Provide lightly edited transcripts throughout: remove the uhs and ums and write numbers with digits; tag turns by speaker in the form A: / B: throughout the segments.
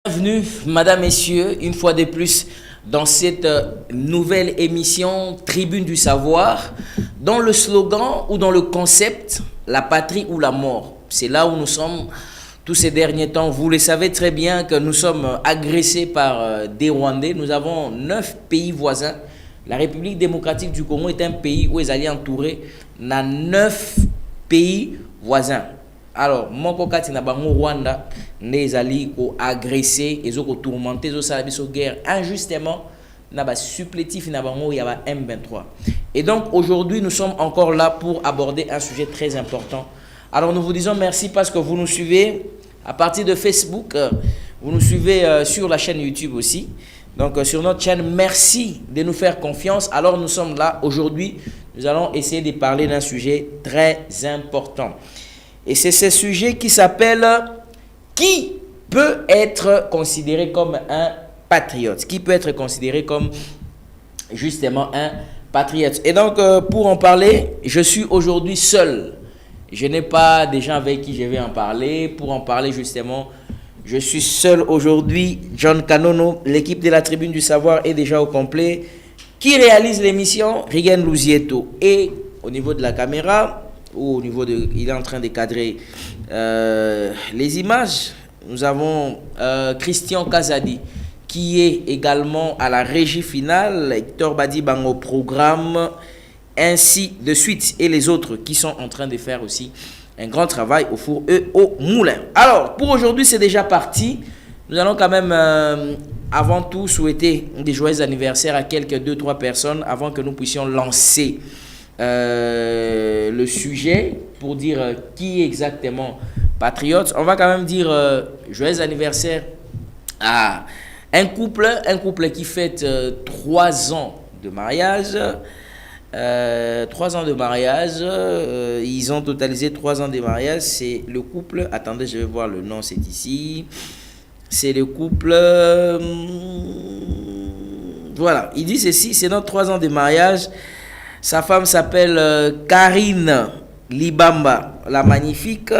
A: Bienvenue, madame, messieurs, une fois de plus dans cette nouvelle émission Tribune du Savoir, dans le slogan ou dans le concept la patrie ou la mort. C'est là où nous sommes tous ces derniers temps. Vous le savez très bien que nous sommes agressés par des Rwandais. Nous avons 9 pays voisins. La République démocratique du Congo est un pays où ils allaient entourer 9 pays voisins. Alors, mon kokati na bango Rwanda, les alliés ont agressé, ils ont tourmenté, ils ont salabé sur guerre injustement, na ba supplétif na bango il y a M23. Et donc aujourd'hui, nous sommes encore là pour aborder un sujet très important. Alors nous vous disons merci parce que vous nous suivez à partir de Facebook, vous nous suivez sur la chaîne YouTube aussi. Donc sur notre chaîne, merci de nous faire confiance. Alors nous sommes là aujourd'hui, nous allons essayer de parler d'un sujet très important. Et c'est ce sujet qui s'appelle « Qui peut être considéré comme un patriote ?» Qui peut être considéré comme justement un patriote? Et donc, pour en parler, je suis aujourd'hui seul. Je n'ai pas des gens avec qui je vais en parler. Pour en parler justement, je suis seul aujourd'hui. John Kanono, l'équipe de la Tribune du Savoir est déjà au complet. Qui réalise l'émission? Rigen Louzietto. Et au niveau de la caméra, ou au niveau de, il est en train de cadrer les images. Nous avons Christian Kazadi qui est également à la régie finale, Hector Badiban au programme, ainsi de suite, et les autres qui sont en train de faire aussi un grand travail au four et au moulin. Alors, pour aujourd'hui, c'est déjà parti. Nous allons quand même, avant tout, souhaiter des joyeux anniversaires à quelques 2-3 personnes avant que nous puissions lancer le sujet pour dire qui est exactement patriote. On va quand même dire joyeux anniversaire à un couple qui fête 3 ans de mariage. 3 ans de mariage, ils ont totalisé 3 ans de mariage. C'est le couple, attendez, je vais voir le nom, c'est ici. C'est le couple, voilà, il dit ceci, c'est notre 3 ans de mariage. Sa femme s'appelle Karine Libamba, la magnifique.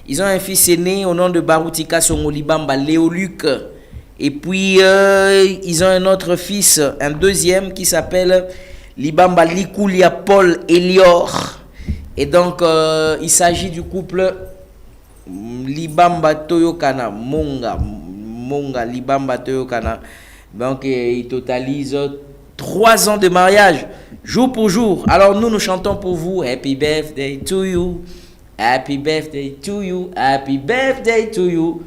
A: Ils ont un fils aîné au nom de Barutika Songo Libamba, Léoluc. Et puis, ils ont un autre fils, un deuxième, qui s'appelle Libamba Likulia Paul Elior. Et donc, il s'agit du couple Libamba Toyokana, Monga Libamba Toyokana. Donc, il totalise 3 ans de mariage, jour pour jour. Alors nous chantons pour vous. Happy birthday to you. Happy birthday to you. Happy birthday to you.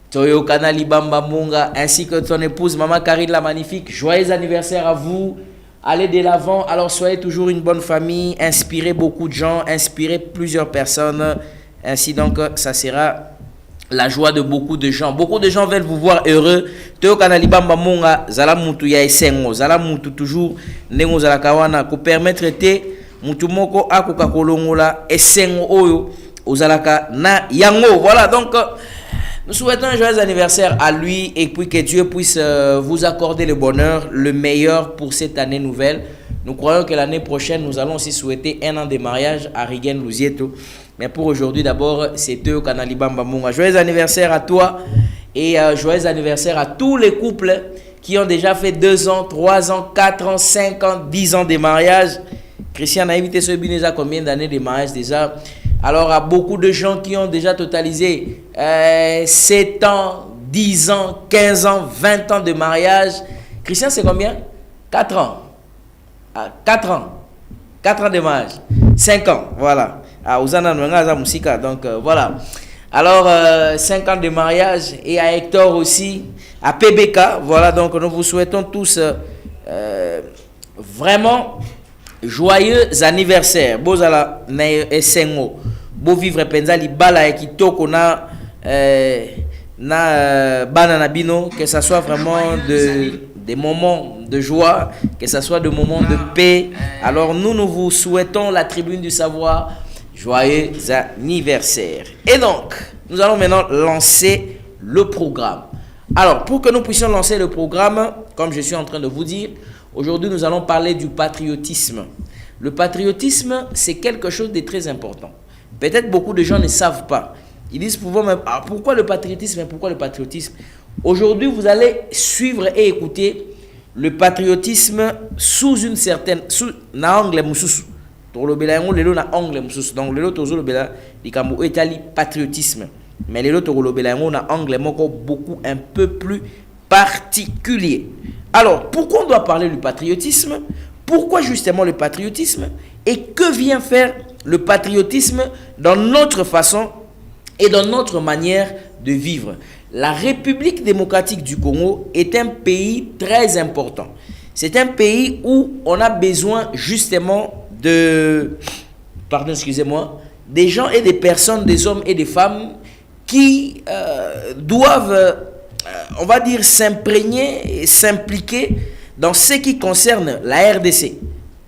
A: Toyokana Libamba Monga, ainsi que ton épouse, Maman Karine la magnifique. Joyeux anniversaire à vous. Allez de l'avant. Alors soyez toujours une bonne famille. Inspirez beaucoup de gens. Inspirez plusieurs personnes. Ainsi donc, ça sera la joie de beaucoup de gens. Beaucoup de gens veulent vous voir heureux. Teo kanalibamba monga zala mutu ya esengo, zala mutu toujours nengo zala kawana ko permettre te mutu moko akoka kolongola esengo oyo ozalaka na yango. Voilà, donc nous souhaitons un joyeux anniversaire à lui et puis que Dieu puisse vous accorder le bonheur, le meilleur pour cette année nouvelle. Nous croyons que l'année prochaine, nous allons aussi souhaiter 1 an de mariage à Rigen Louzietto. Mais pour aujourd'hui, d'abord, c'est eux, Kanalibamba Munga. Joyeux anniversaire à toi et joyeux anniversaire à tous les couples qui ont déjà fait 2 ans, 3 ans, 4 ans, 5 ans, 10 ans de mariage. Christian a invité ce Bineza combien d'années de mariage déjà? Alors, à beaucoup de gens qui ont déjà totalisé 7 ans, 10 ans, 15 ans, 20 ans de mariage. Christian, c'est combien? 4 ans. 4 ans. 4 ans de mariage. 5 ans, voilà. Donc voilà. Alors 5 ans de mariage et à Hector aussi, à PBK. Voilà, donc nous vous souhaitons tous vraiment joyeux anniversaire. Bozala na esengo. Bo vivre penza li bala ekitoko na bana na bino, que ça soit vraiment des moments de joie, que ça soit des moments de paix. Alors nous vous souhaitons, la Tribune du Savoir, joyeux anniversaire. Et donc, nous allons maintenant lancer le programme. Alors, pour que nous puissions lancer le programme, comme je suis en train de vous dire, aujourd'hui nous allons parler du patriotisme. Le patriotisme, c'est quelque chose de très important. Peut-être beaucoup de gens ne savent pas. Ils disent pourquoi le patriotisme? Pourquoi le patriotisme? Aujourd'hui, vous allez suivre et écouter le patriotisme sous une certaine... sous na angle mususu. Donc le tozo lobela likambo etali patriotisme. Mais le lobela na angle moko beaucoup un peu plus particulier. Alors, pourquoi on doit parler du patriotisme? Pourquoi justement le patriotisme? Et que vient faire le patriotisme dans notre façon et dans notre manière de vivre? La République démocratique du Congo est un pays très important. C'est un pays où on a besoin justement de... Pardon, excusez-moi. Des gens et des personnes, des hommes et des femmes qui doivent, on va dire, s'imprégner et s'impliquer dans ce qui concerne la RDC.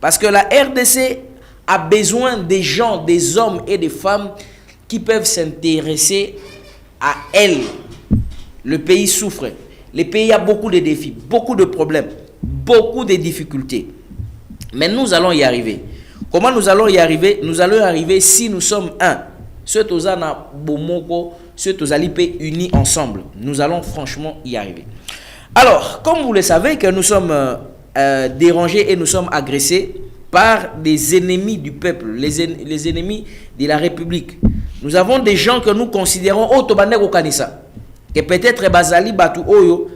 A: Parce que la RDC a besoin des gens, des hommes et des femmes qui peuvent s'intéresser à elle. Le pays souffre. Le pays a beaucoup de défis, beaucoup de problèmes, beaucoup de difficultés. Mais nous allons y arriver. Comment nous allons y arriver? Nous allons y arriver si nous sommes un. Ceux aux ana bomoko, ceux aux alipés unis ensemble. Nous allons franchement y arriver. Alors, comme vous le savez que nous sommes dérangés et nous sommes agressés par des ennemis du peuple, les ennemis de la République. Nous avons des gens que nous considérons au Kanisa. Que peut-être bazali batu oyo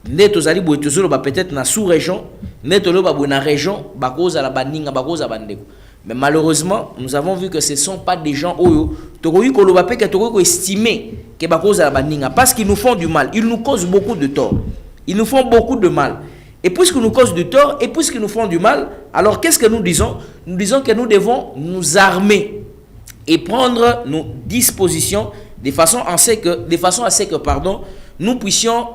A: neto zali boetozolo ba peut-être na sous-région neto lo ba na région ba koza la baninga ba koza bandeko. Mais malheureusement, nous avons vu que ce ne sont pas des gens oyo tokoyi ko lo ba pe que tokoyi ko estimer que ba koza la baninga parce qu'ils nous font du mal, ils nous causent beaucoup de tort. Ils nous font beaucoup de mal. Et puisqu'ils nous causent du tort et puisqu'ils nous font du mal, alors qu'est-ce que nous disons? Nous disons que nous devons nous armer et prendre nos dispositions de façon à ce que nous puissions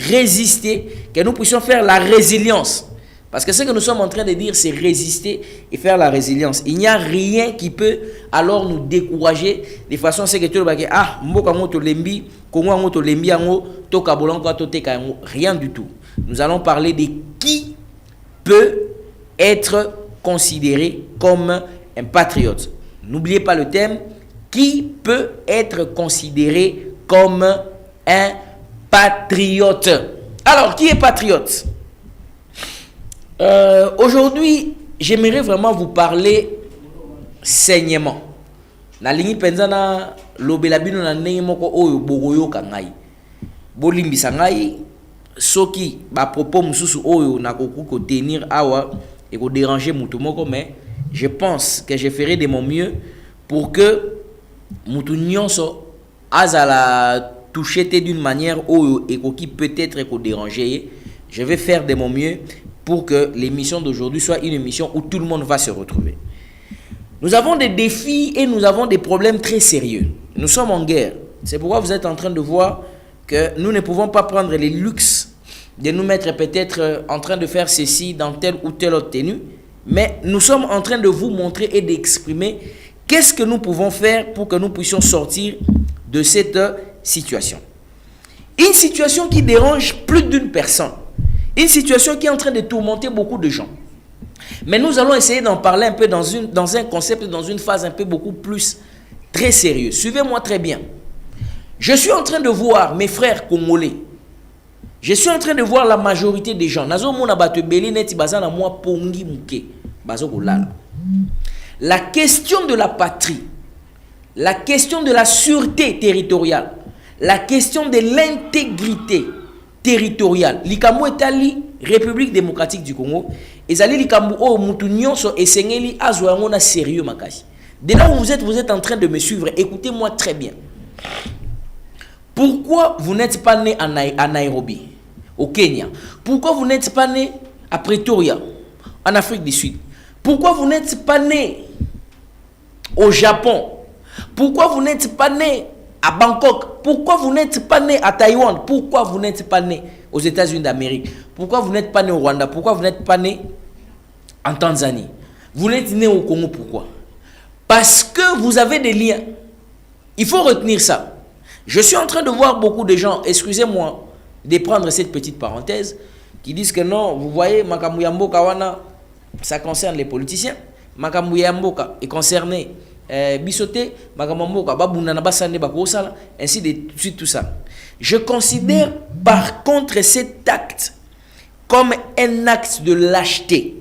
A: résister, que nous puissions faire la résilience. Parce que ce que nous sommes en train de dire, c'est résister et faire la résilience. Il n'y a rien qui peut alors nous décourager de façon à ce que tu le ah, rien du tout. Nous allons parler de qui peut être considéré comme un patriote. N'oubliez pas le thème. Qui peut être considéré comme un patriote? Alors, qui est patriote? Aujourd'hui, j'aimerais vraiment vous parler saignement. Na lingi penzana lobelabino na ndenge moko oyo bogoyo kangai. Bolimbisa ngai soki ba propos mususu oyo na kokuko tenir awa et ko déranger mutu moko, mais je pense que je ferai de mon mieux pour que mutu nyonso azala touché d'une manière oyo et qui peut-être ko déranger. Je vais faire de mon mieux pour que l'émission d'aujourd'hui soit une émission où tout le monde va se retrouver. Nous avons des défis et nous avons des problèmes très sérieux. Nous sommes en guerre. C'est pourquoi vous êtes en train de voir que nous ne pouvons pas prendre les luxes de nous mettre peut-être en train de faire ceci dans telle ou telle autre tenue. Mais nous sommes en train de vous montrer et d'exprimer qu'est-ce que nous pouvons faire pour que nous puissions sortir de cette situation. Une situation qui dérange plus d'une personne. Une situation qui est en train de tourmenter beaucoup de gens. Mais nous allons essayer d'en parler un peu dans un concept, dans une phase un peu beaucoup plus très sérieuse. Suivez-moi très bien. Je suis en train de voir mes frères congolais. Je suis en train de voir la majorité des gens. La question de la patrie, la question de la sûreté territoriale, la question de l'intégrité territoriale. Likambo etali République démocratique du Congo. Ezali likambo o mutu nyonso esengeli azwa yango na sérieux makasi. De là où vous êtes en train de me suivre. Écoutez-moi très bien. Pourquoi vous n'êtes pas né à Nairobi, au Kenya? Pourquoi vous n'êtes pas né à Pretoria, en Afrique du Sud? Pourquoi vous n'êtes pas né au Japon? Pourquoi vous n'êtes pas né à Bangkok? Pourquoi vous n'êtes pas né à Taïwan? Pourquoi vous n'êtes pas né aux États-Unis d'Amérique? Pourquoi vous n'êtes pas né au Rwanda? Pourquoi vous n'êtes pas né en Tanzanie? Vous n'êtes né au Congo, pourquoi? Parce que vous avez des liens. Il faut retenir ça. Je suis en train de voir beaucoup de gens, excusez-moi de prendre cette petite parenthèse, qui disent que non, vous voyez, Makambu ya mboka wana, ça concerne les politiciens. Makambu ya mboka est concerné bisoté, makamamboka, babunana basande bakosala, ainsi de suite tout ça. Je considère par contre cet acte comme un acte de lâcheté.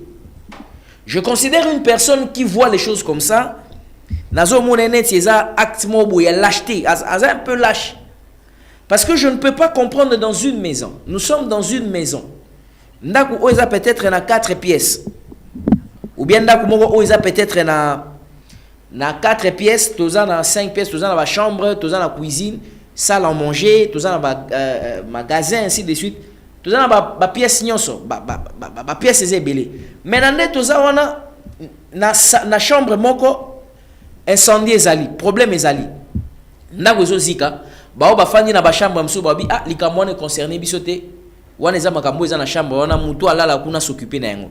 A: Je considère une personne qui voit les choses comme ça, nazo monene c'est un acte mobo ya lâcheté, un peu lâche. Parce que je ne peux pas comprendre dans une maison. Nous sommes dans une maison. Ndaku oza peut-être na 4 pièces. Ou bien ndaku moko oza peut-être na 4 pièces, toza na 5 pièces, toza na ba chambre, toza na cuisine, salle à manger, toza na ba magasin ainsi de suite. Toza na ba pièces nyonso, ba pièces ezebele. Maintenant toza wana na chambre moko incendie ezali, problème ezali. Ndaku ezozika, ba bafandi na ba chambre mso ba bi ah likambo ne concerné bisote. Wana eza makambo eza na chambre, wana mutu alala kuna s'occuper na yango.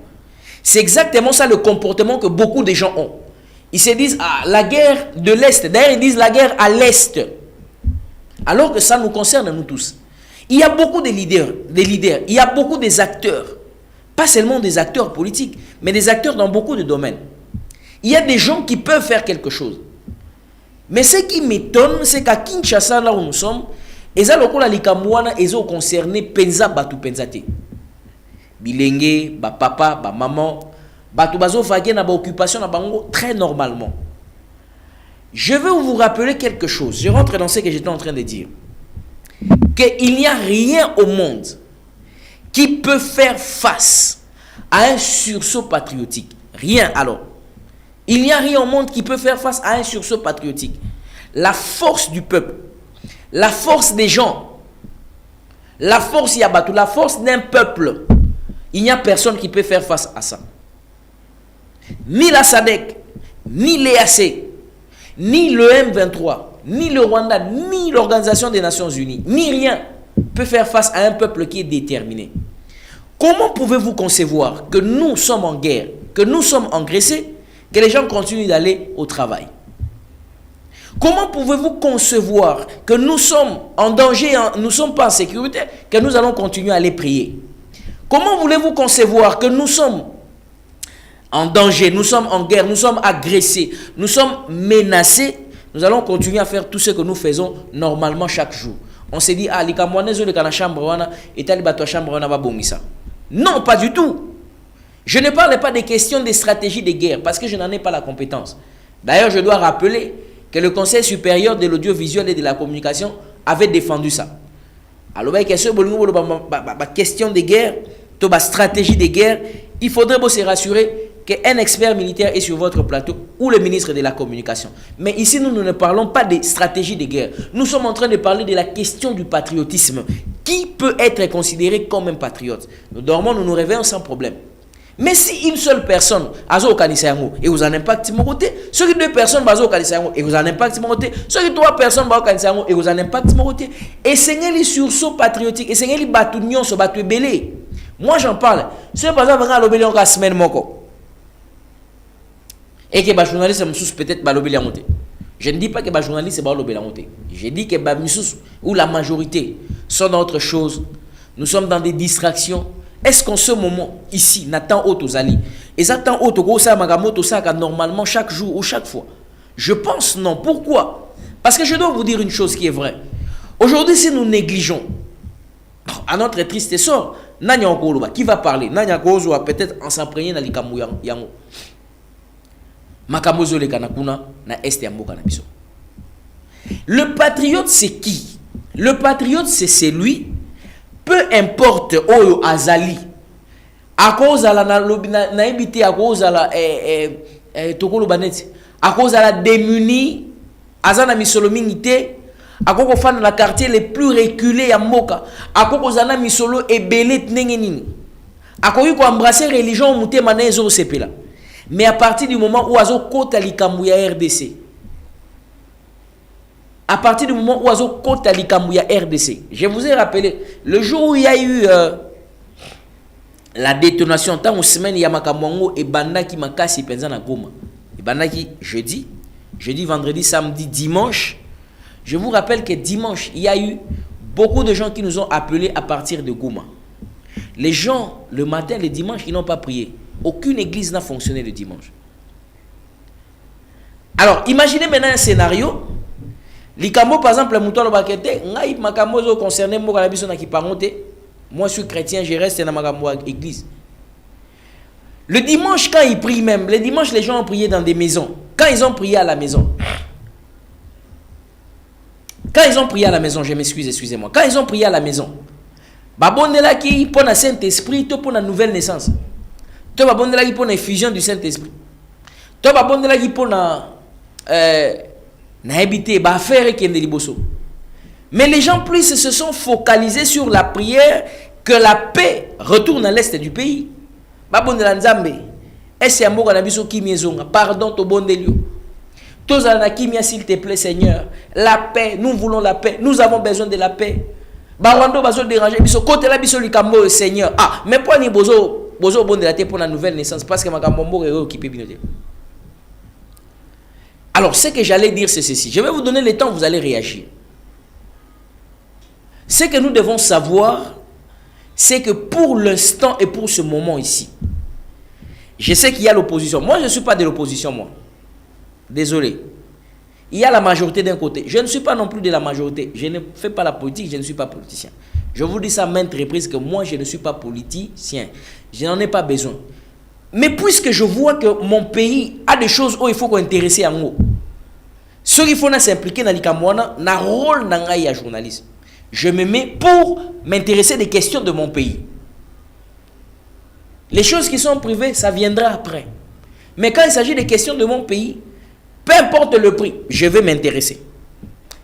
A: C'est exactement ça le comportement que beaucoup de gens ont. Ils se disent, ah, la guerre de l'Est. D'ailleurs, ils disent la guerre à l'Est. Alors que ça nous concerne, nous tous. Il y a beaucoup de leaders. Il y a beaucoup des acteurs. Pas seulement des acteurs politiques, mais des acteurs dans beaucoup de domaines. Il y a des gens qui peuvent faire quelque chose. Mais ce qui m'étonne, c'est qu'à Kinshasa, là où nous sommes, ils ont concerné penza batu penzate. Bilenge, ba papa, ba maman, batu bazo fagé na ba occupation na bango très normalement. Je veux vous rappeler quelque chose. Je rentre dans ce que j'étais en train de dire. Qu'il n'y a rien au monde qui peut faire face à un sursaut patriotique. Rien alors. Il n'y a rien au monde qui peut faire face à un sursaut patriotique. La force du peuple, la force des gens, la force Yabatou, la force d'un peuple. Il n'y a personne qui peut faire face à ça. Ni la SADC, ni l'EAC, ni le M23, ni le Rwanda, ni l'Organisation des Nations Unies, ni rien peut faire face à un peuple qui est déterminé. Comment pouvez-vous concevoir que nous sommes en guerre, que nous sommes engraissés, que les gens continuent d'aller au travail? Comment pouvez-vous concevoir que nous sommes en danger, nous ne sommes pas en sécurité, que nous allons continuer à aller prier? Comment voulez-vous concevoir que nous sommes en danger, nous sommes en guerre, nous sommes agressés, nous sommes menacés, nous allons continuer à faire tout ce que nous faisons normalement chaque jour? On s'est dit, ah, les Camerounais, les chambre, et chambre, non, pas du tout. Je ne parle pas des questions des stratégies de guerre, parce que je n'en ai pas la compétence. D'ailleurs, je dois rappeler que le Conseil supérieur de l'audiovisuel et de la communication avait défendu ça. Alors, question de guerre, stratégie de guerre, il faudrait se rassurer qu'un expert militaire est sur votre plateau ou le ministre de la communication. Mais ici, nous ne parlons pas de stratégie de guerre. Nous sommes en train de parler de la question du patriotisme. Qui peut être considéré comme un patriote? Nous dormons, nous nous réveillons sans problème. Mais si une seule personne a et vous en impactez mon côté, ceux qui deux personnes et vous en impactez mon côté, ceux qui trois personnes et vous en impactez mon côté, et c'est les sursauts patriotiques, et c'est les batounions se battent belé. Moi j'en parle. C'est par exemple à l'obéli en semaine moko. Et que les journalistes peut-être l'obéli en monté. Je ne dis pas que les journalistes sont l'obéli en monté. Je dis que ou la majorité sont dans autre chose. Nous sommes dans des distractions. Est-ce qu'en ce moment, ici, Nathan Otozali, et Nathan Otozali, normalement chaque jour ou chaque fois? Je pense non. Pourquoi? Parce que je dois vous dire une chose qui est vraie. Aujourd'hui, si nous négligeons, à notre triste sort, Nanya Okoloba, qui va parler? Nanya Okoloba va peut-être en s'imprégner dans les Kamou Yango. Makamozo le Kanakuna, na Est Yambo Kanabiso. Le patriote, c'est qui? Le patriote, c'est celui. Peu importe Oyo Azali, à cause de la naïbité, à cause de la Tokolo Banet, à cause de la démunie, Azana Misolominité, à cause de la quartier les plus reculés à Moka, à cause de la Misolo et Belet Nengenini, à cause de embrasser la religion Mouté Manezo Sepela. Mais à partir du moment où Azo Kota Likamouya RDC, à partir du moment où Azo Kota Likamouya RDC, je vous ai rappelé, le jour où il y a eu la détonation, tant aux semaines, Yamakamongo et Bandaki Makasi Penzana Goma. Et Bandaki jeudi, vendredi, samedi, dimanche. Je vous rappelle que dimanche, il y a eu beaucoup de gens qui nous ont appelés à partir de Goma. Les gens, le matin, le dimanche, ils n'ont pas prié. Aucune église n'a fonctionné le dimanche. Alors, imaginez maintenant un scénario. Likambo, par exemple, le mouton de Bakete, Makambo concerné, moi, je suis chrétien, je reste dans ma église. Le dimanche, quand ils prient même, le dimanche, les gens ont prié dans des maisons. Quand ils ont prié à la maison, je m'excuse, excusez-moi. Quand ils ont prié à la maison, babondela qui pour le Saint-Esprit, pour la nouvelle naissance. Toi, babondela qui pour l'infusion du Saint-Esprit. Toi, babondela qui pour la habité, faire et liboso. Mais les gens plus se sont focalisés sur la prière que la paix retourne à l'est du pays. Babondela nzambe. Est-ce que amour anabiso qui miezonga? Pardon, to bondelio. Tozala kimia, s'il te plaît, Seigneur. La paix, nous voulons la paix. Nous avons besoin de la paix. Barwando bazo déranger biso côté la biso likambo Seigneur. Ah, mais pour ni bozo bon de la terre pour la nouvelle naissance parce que ma kamombo est occupé binoté. Alors, ce que j'allais dire c'est ceci. Je vais vous donner le temps, vous allez réagir. Ce que nous devons savoir, c'est que pour l'instant et pour ce moment ici, je sais qu'il y a l'opposition. Moi, je ne suis pas de l'opposition, moi. Désolé. Il y a la majorité d'un côté. Je ne suis pas non plus de la majorité. Je ne fais pas la politique, je ne suis pas politicien. Je vous dis ça à maintes reprises que moi, je ne suis pas politicien. Je n'en ai pas besoin. Mais puisque je vois que mon pays a des choses où il faut qu'on s'intéresse en haut, ceux qui font s'impliquer dans l'Ikamouana, n'a rôle dans un journaliste. Je me mets pour m'intéresser des questions de mon pays. Les choses qui sont privées, ça viendra après. Mais quand il s'agit des questions de mon pays, peu importe le prix, je vais m'intéresser.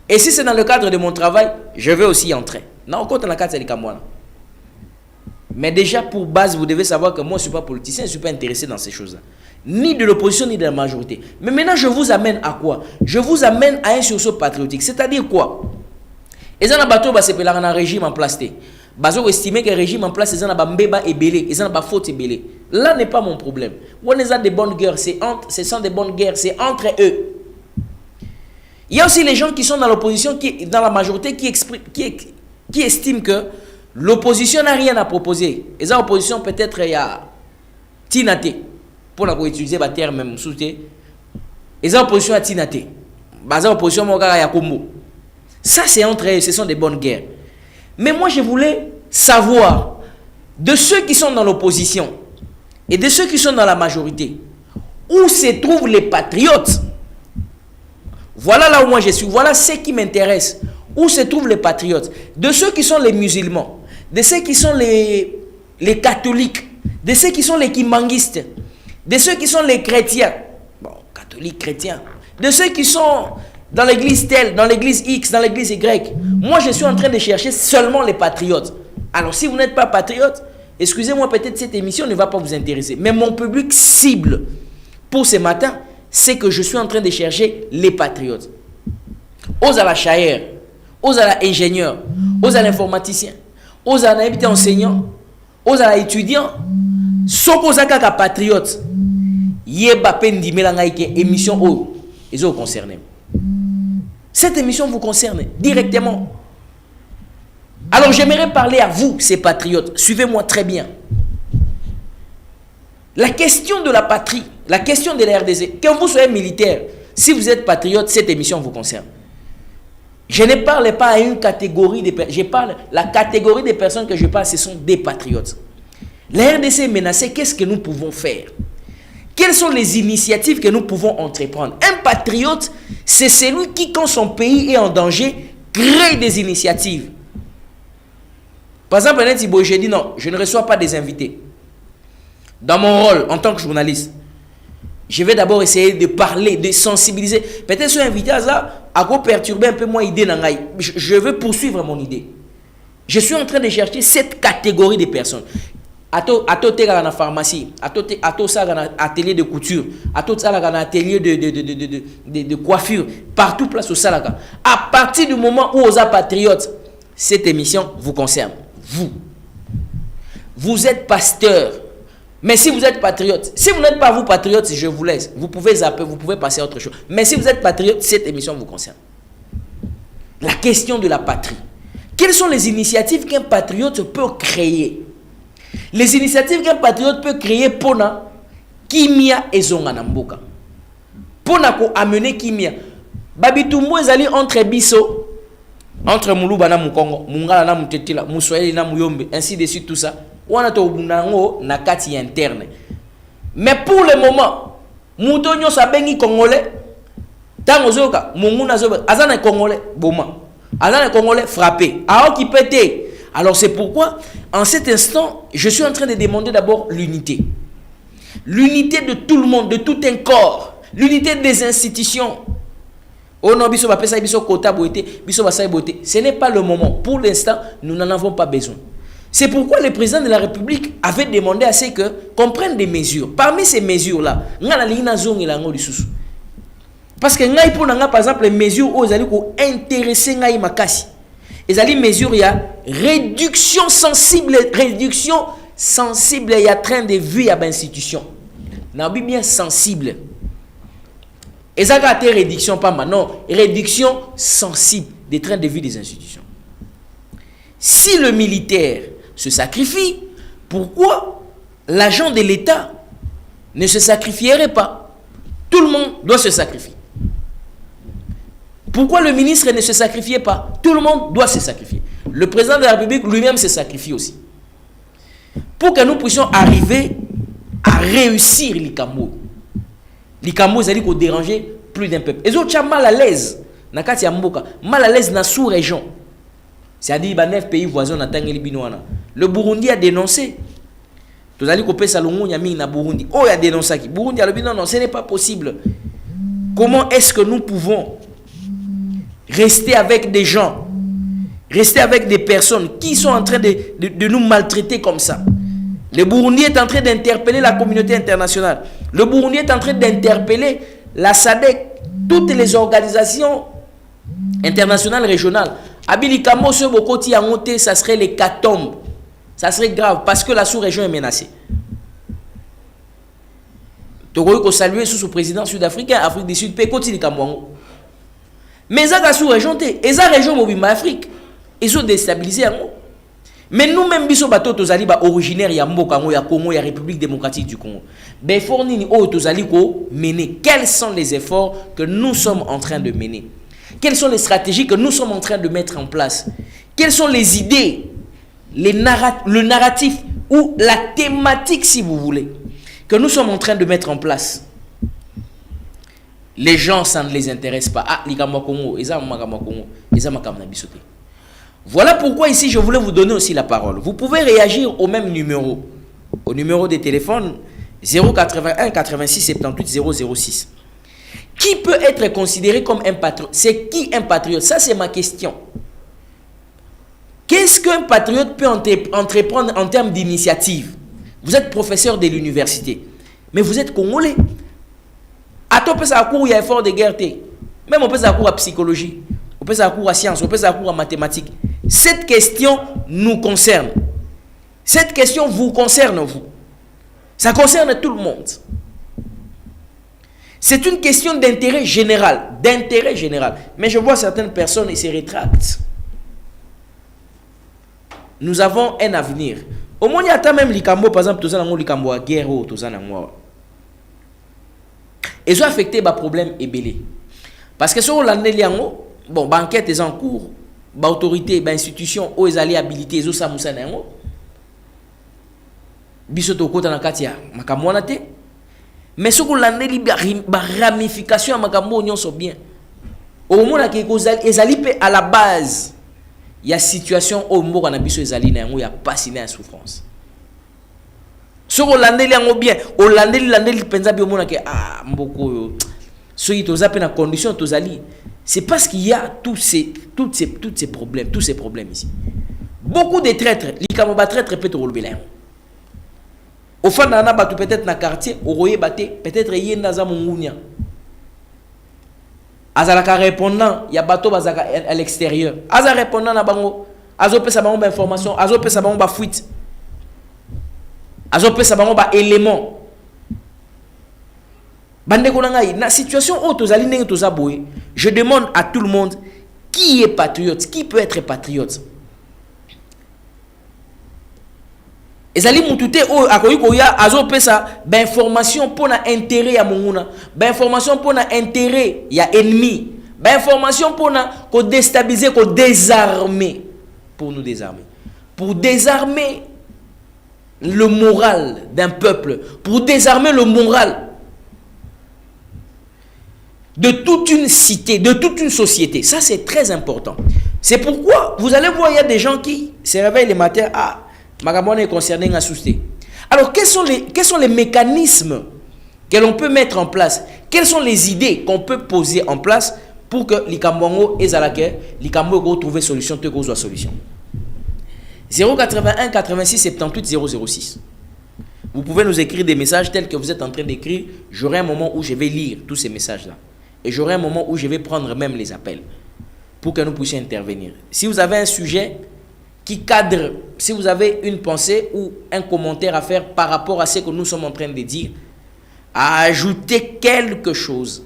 A: Et si c'est dans le cadre de mon travail, je vais aussi y entrer. Non, quand on a quatre Cameroun. Mais déjà, pour base, vous devez savoir que moi, je ne suis pas politicien, je ne suis pas intéressé dans ces choses-là. Ni de l'opposition, ni de la majorité. Mais maintenant, je vous amène à quoi? Je vous amène à un sursaut patriotique. C'est-à-dire quoi? Et ça, c'est un régime en place. Bazo estimer que le régime en place, c'est un mbeba et belé, c'est un faute et belé. Là n'est pas mon problème. On a des bonnes guerres, ce sont des bonnes guerres, c'est entre eux. Il y a aussi les gens qui sont dans l'opposition, dans la majorité, qui estiment que l'opposition n'a rien à proposer. Et ça, l'opposition, peut-être, il y a Tinate, pour la utiliser le terme même, et ça, l'opposition à Tinate. Ça, l'opposition à Kombo. Ça, c'est entre eux, ce sont des bonnes guerres. Mais moi, je voulais savoir de ceux qui sont dans l'opposition et de ceux qui sont dans la majorité, où se trouvent les patriotes. Voilà là où moi je suis. Voilà ce qui m'intéresse. Où se trouvent les patriotes? De ceux qui sont les musulmans, de ceux qui sont les catholiques, de ceux qui sont les kimbanguistes, de ceux qui sont les chrétiens. Bon, catholiques, chrétiens. De ceux qui sont dans l'église telle, dans l'église X, dans l'église Y. Moi, je suis en train de chercher seulement les patriotes. Alors, si vous n'êtes pas patriote, excusez-moi, peut-être cette émission ne va pas vous intéresser. Mais mon public cible pour ce matin, c'est que je suis en train de chercher les patriotes. Aux à la chaire, aux à la ingénieur, aux à l'informaticien, aux à la enseignant, aux à la étudiant, sauf aux à la patriote. Yeba pendi melangaïke émission O, ils ont concerné. Cette émission vous concerne directement. Alors j'aimerais parler à vous, ces patriotes. Suivez-moi très bien. La question de la patrie, la question de la RDC, que vous soyez militaire, si vous êtes patriote, cette émission vous concerne. Je ne parle pas à une catégorie de personnes. Je parle, la catégorie des personnes que je parle, ce sont des patriotes. La RDC est menacée, qu'est-ce que nous pouvons faire? Quelles sont les initiatives que nous pouvons entreprendre? Un patriote, c'est celui qui, quand son pays est en danger, crée des initiatives. Par exemple, je dis non, je ne reçois pas des invités. Dans mon rôle, en tant que journaliste, je vais d'abord essayer de parler, de sensibiliser. Peut-être sur invité à ça, à quoi perturber un peu mon idée. Je veux poursuivre mon idée. Je suis en train de chercher cette catégorie de personnes. À tout ça, dans la pharmacie, à tout ça, dans l'atelier de couture, à tout ça, dans l'atelier de coiffure, partout place au Salaga. À partir du moment où vous êtes patriote, cette émission vous concerne. Vous êtes pasteur. Mais si vous êtes patriote, si vous n'êtes pas vous patriote, je vous laisse. Vous pouvez zapper, vous pouvez passer à autre chose. Mais si vous êtes patriote, cette émission vous concerne. La question de la patrie. Quelles sont les initiatives qu'un patriote peut créer? Les initiatives qu'un patriote peut créer pour Kimia et Zonganamboka. pour amener kimia babitumbu ezali entre biso, entre Muluba na Mukongo, Mungala na Mutetila, Muswahili na Muyombe, ainsi de suite, tout ça. On a tout na kati interne. Mais pour le moment, Moutonyo sabengi Congolais, tango zoka, Munguna zoka, azana Congolais, boma. Azana Congolais frappé. Alors qui pète. Alors c'est pourquoi, en cet instant, je suis en train de demander d'abord l'unité. L'unité de tout le monde, de tout un corps. L'unité des institutions. Oh non, ce n'est pas le moment. Pour l'instant, nous n'en avons pas besoin. C'est pourquoi le président de la République avait demandé à ce qu'on prenne des mesures. Parmi ces mesures-là, parce que par exemple les mesures où ils allaient intéresser makasi. Les mesures, il y a réduction sensible, il y a train de vie à l'institution. N'a bien sensible. Et ça a été réduction, pas maintenant, réduction sensible des trains de vie des institutions. Si le militaire se sacrifie, pourquoi l'agent de l'État ne se sacrifierait pas? Tout le monde doit se sacrifier. Pourquoi le ministre ne se sacrifiait pas? Tout le monde doit se sacrifier. Le président de la République lui-même se sacrifie aussi. Pour que nous puissions arriver à réussir l'Ikambo. L'Ikambo, c'est-à-dire qu'on dérangeait plus d'un peuple. Et autres, mal à l'aise. Mal à l'aise dans la sous-région. C'est-à-dire, 9 pays voisins le Burundi a dénoncé. Tous allez couper Salomon, Yami, na Burundi. Oh, il a dénoncé. Burundi a dit non, non, ce n'est pas possible. Comment est-ce que nous pouvons rester avec des gens, rester avec des personnes qui sont en train de nous maltraiter comme ça? Le Burundi est en train d'interpeller la communauté internationale. Le Burundi est en train d'interpeller la SADC, toutes les organisations internationales régionales. Abilikamo ce Bokoti a monté, ça serait l'hécatombe. Ça serait grave parce que la sous-région est menacée. Togo ko saluer sous président sud-africain, Afrique du Sud, Pekoti Likamwango. Mais ça la sous-région et ça région mobile Afrique, ils ont déstabilisé en. Mais nous-mêmes, biso bato tozali ba originaire ya mboka ya Congo, ya République démocratique du Congo. Befort nini o tozali ko mener. Quels sont les efforts que nous sommes en train de mener? Quelles sont les stratégies que nous sommes en train de mettre en place? Quelles sont les idées, le narratif ou la thématique, si vous voulez, que nous sommes en train de mettre en place? Les gens, ça ne les intéresse pas. Ah, l'Ikamba Congo, voilà pourquoi ici je voulais vous donner aussi la parole. Vous pouvez réagir au même numéro, au numéro de téléphone 081 86 78 006. Qui peut être considéré comme un patriote? C'est qui un patriote? Ça c'est ma question. Qu'est-ce qu'un patriote peut entreprendre en termes d'initiative? Vous êtes professeur de l'université, mais vous êtes congolais. À toi, on peut à cours, il y a effort de guerre. Même on peut à cours à psychologie, on peut à cours à sciences, on peut à cours à mathématiques. Cette question nous concerne. Cette question vous concerne, vous. Ça concerne tout le monde. C'est une question d'intérêt général. D'intérêt général. Mais je vois certaines personnes et se rétractent. Nous avons un avenir. Au moins, il y a même l'Ikambo, par exemple, tous les Ikambo à guerre ou tous les ils ont affecté le problème ébélé. Parce que sur l'année, bon, banquette est en cours. Autorité, institution, où ils allaient habiliter, ils ont ça moussa nango. Bisoto kota na katia, makamwana te. Mais sur l'année, la ramification à makambo nyonso bien. Au moment où ils allaient à la base, il y a situation où mbo na biso ils allaient nango, il y a pas siné à souffrance. Sur l'année, ils bien. Hollandais, l'année, pensa bien mona que ah mboko. Ceux qui ont na condition tous allés. C'est parce qu'il y a tous ces problèmes, tous ces problèmes ici. Beaucoup de traîtres, les Kamoba traîtres peut relever là. Au fond, on a peut-être dans quartier, au royer batté, peut-être il y a dans un mongounia. Azalaka répondant, il y a bateau à l'extérieur. Azal répondant na bango, azo peut sa bango information, azo peut sa bango fuite. Azo peut sa bango élément. La situation où je demande à tout le monde qui est patriote, qui peut être patriote. ezali mutute o akoyi koya azo pesa ba information pour na intérêt ya monguna, ba information pour na intérêt ya ennemi, ba information pour na ko déstabiliser, ko désarmer, pour nous désarmer, pour désarmer le moral d'un peuple, pour désarmer le moral de toute une cité, de toute une société. Ça c'est très important. C'est pourquoi vous allez voir, il y a des gens qui se réveillent le matin, ah, Magamone est concerné à souster. Alors, quels sont les mécanismes que l'on peut mettre en place? Quelles sont les idées qu'on peut poser en place pour que l'Ikambongo et Zalake, l'Ikambongo trouve solution, te cause solution? 081 86 78 006. Vous pouvez nous écrire des messages tels que vous êtes en train d'écrire. J'aurai un moment où je vais lire tous ces messages-là. Et j'aurai un moment où je vais prendre même les appels pour que nous puissions intervenir. Si vous avez un sujet qui cadre, si vous avez une pensée ou un commentaire à faire par rapport à ce que nous sommes en train de dire, à ajouter quelque chose,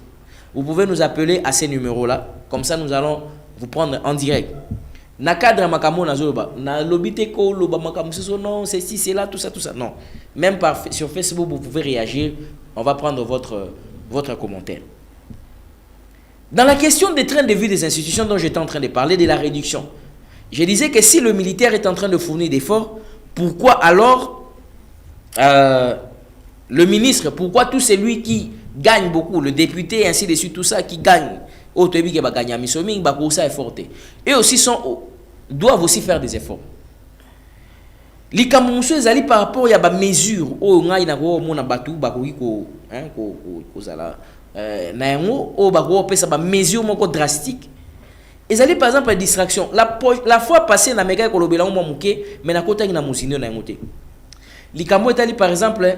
A: vous pouvez nous appeler à ces numéros-là. Comme ça, nous allons vous prendre en direct. Na cadre makamo na zoloba, na lobite ko loba makamo non, c'est ci, c'est là, tout ça, tout ça. Non. Même sur Facebook, vous pouvez réagir. On va prendre votre commentaire. Dans la question des trains de vie des institutions dont j'étais en train de parler, de la réduction, je disais que si le militaire est en train de fournir des efforts, pourquoi alors le ministre, pourquoi tout celui qui gagne beaucoup, le député, ainsi de suite, tout ça, qui gagne, et aussi doivent aussi faire des efforts. Les Camerounais allaient par rapport à des mesures, mesures drastiques. Ils allaient par exemple à la distraction. La fois passée, na mega kolobela mo muke, mais na kota na musino na ngote. Likambo est allé par exemple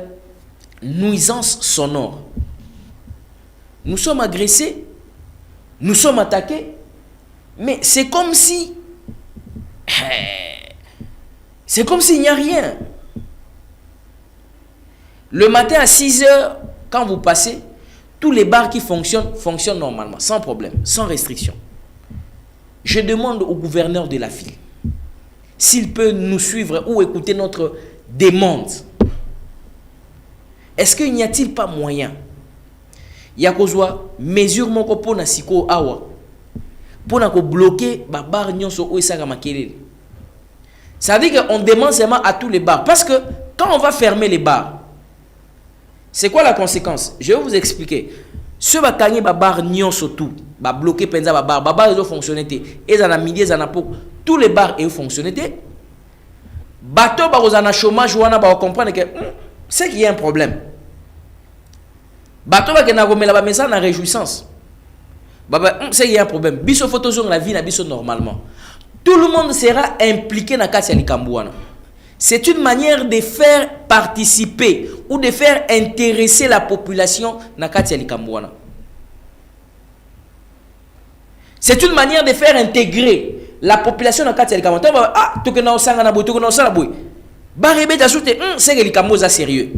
A: nuisance sonore. Nous sommes agressés, nous sommes attaqués, mais c'est comme si il n'y a rien. Le matin à 6 h, quand vous passez, tous les bars qui fonctionnent normalement, sans problème, sans restriction. Je demande au gouverneur de la ville s'il peut nous suivre ou écouter notre demande. Est-ce qu'il n'y a-t-il pas moyen? Il y a kozwa mesure moko pona siko awa pona ko bloquer ba bar nyonso o esaka makelele. Ça veut dire qu'on demande seulement à tous les bars, parce que quand on va fermer les bars, c'est quoi la conséquence? Je vais vous expliquer. Ceux qui ont ba bar nyonso tout, ba bloquer penza ba bar ils ont fonctionné et za na midi za na poko, tous les bars ils fonctionné. Bateau ba ozana chômage wana ba comprendre que c'est qu'il y a un problème. Bateau ba ke na gomela ba message na réjouissance. C'est qu'il y a un problème. Biso photo sur la vie na biso normalement. Tout le monde sera impliqué dans Katia Likambouana. C'est une manière de faire participer ou de faire intéresser la population dans Katia Likambouana. C'est une manière de faire intégrer la population dans Katia Likambouana. Ah, tu connais ça na boy, tu connais ça na boy. Barebe d'ajoute, c'est que Likamboza sérieux.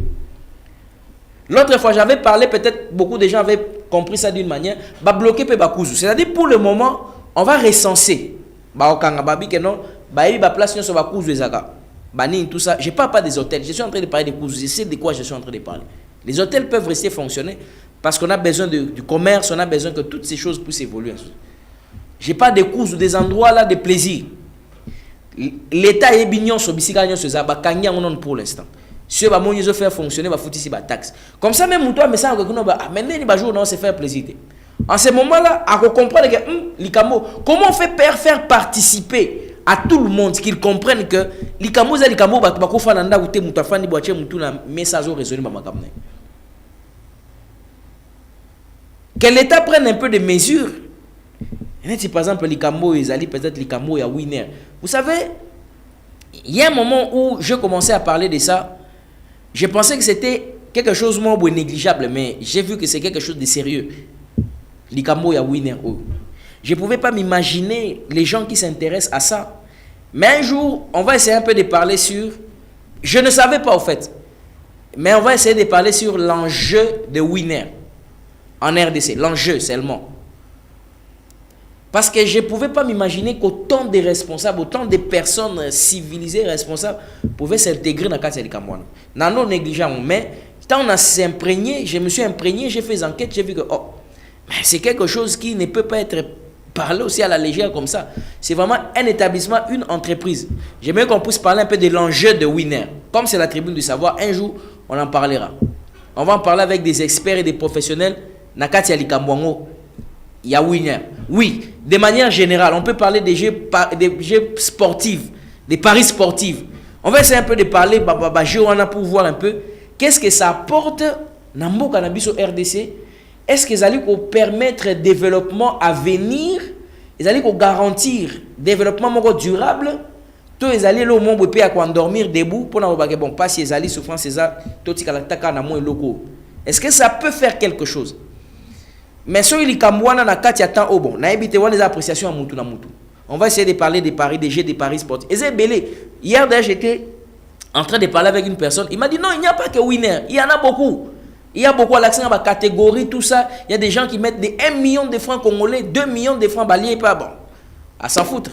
A: L'autre fois, j'avais parlé, peut-être beaucoup de gens avaient compris ça d'une manière, bah bloquer pe bakuzu. C'est-à-dire pour le moment, on va recenser. Bah okanga babi que non, bah il ba place sur bakuzu ezaka. Bani tout ça, je parle pas des hôtels, je suis en train de parler des kuzu, je sais de quoi je suis en train de parler. Les hôtels peuvent rester fonctionner parce qu'on a besoin du commerce, on a besoin que toutes ces choses puissent évoluer. J'ai pas des kuzu, des endroits là de plaisir. L'État est bignon sur bisika nyon sur zaba kanya on pour l'instant. Si on va faire fonctionner, on va foutre ici la taxe. Comme ça, même toi, mais ça, maintenant, on se faire plaisir. En ce moment-là, on comprend que comment faire participer à tout le monde, qu'ils comprennent que l'Ikamo, que l'État prenne un peu de mesures. Par exemple, l'Ikamo, peut-être l'Ikamo, il y a winner. Vous savez, il y a un moment où je commençais à parler de ça. Je pensais que c'était quelque chose de moins négligeable, mais j'ai vu que c'est quelque chose de sérieux. Likambo ya winner. Je ne pouvais pas m'imaginer les gens qui s'intéressent à ça. Mais un jour, on va essayer un peu de parler sur... Je ne savais pas, au fait. Mais on va essayer de parler sur l'enjeu de winner en RDC. L'enjeu seulement. Parce que je ne pouvais pas m'imaginer qu'autant de responsables, autant de personnes civilisées responsables pouvaient s'intégrer dans le cadre de Likambouana. Non négligeant, mais quand on a s'imprégné, je me suis imprégné, j'ai fait des enquêtes, j'ai vu que c'est quelque chose qui ne peut pas être parlé aussi à la légère comme ça. C'est vraiment un établissement, une entreprise. J'aimerais qu'on puisse parler un peu de l'enjeu de Winner. Comme c'est la tribune du savoir, un jour, on en parlera. On va en parler avec des experts et des professionnels. Nakati Likambouana, il y a Winner. Oui, de manière générale, on peut parler des jeux sportifs, des paris sportifs. On va essayer un peu de parler pour voir un peu qu'est-ce que ça apporte dans le RDC. Est-ce qu'ils allaient permettre un développement à venir? Ils allaient garantir un développement durable? Tous ils allaient au monde pour dormir debout pour ne bon pas si ils allaient souffrance est-ce que ça peut faire quelque chose? Mais si il Likambouana na kati atan bon, na ebite wana les appréciations à mutu na mutu. On va essayer de parler des paris, des jeux, des paris sportifs. Et c'est belé. Hier d'ailleurs j'étais en train de parler avec une personne. Il m'a dit non, il n'y a pas que Winner. Il y en a beaucoup. Il y a beaucoup à l'accent à la catégorie, tout ça. Il y a des gens qui mettent des 1 million de francs congolais, 2 millions de francs baliers, pas bon. À s'en foutre.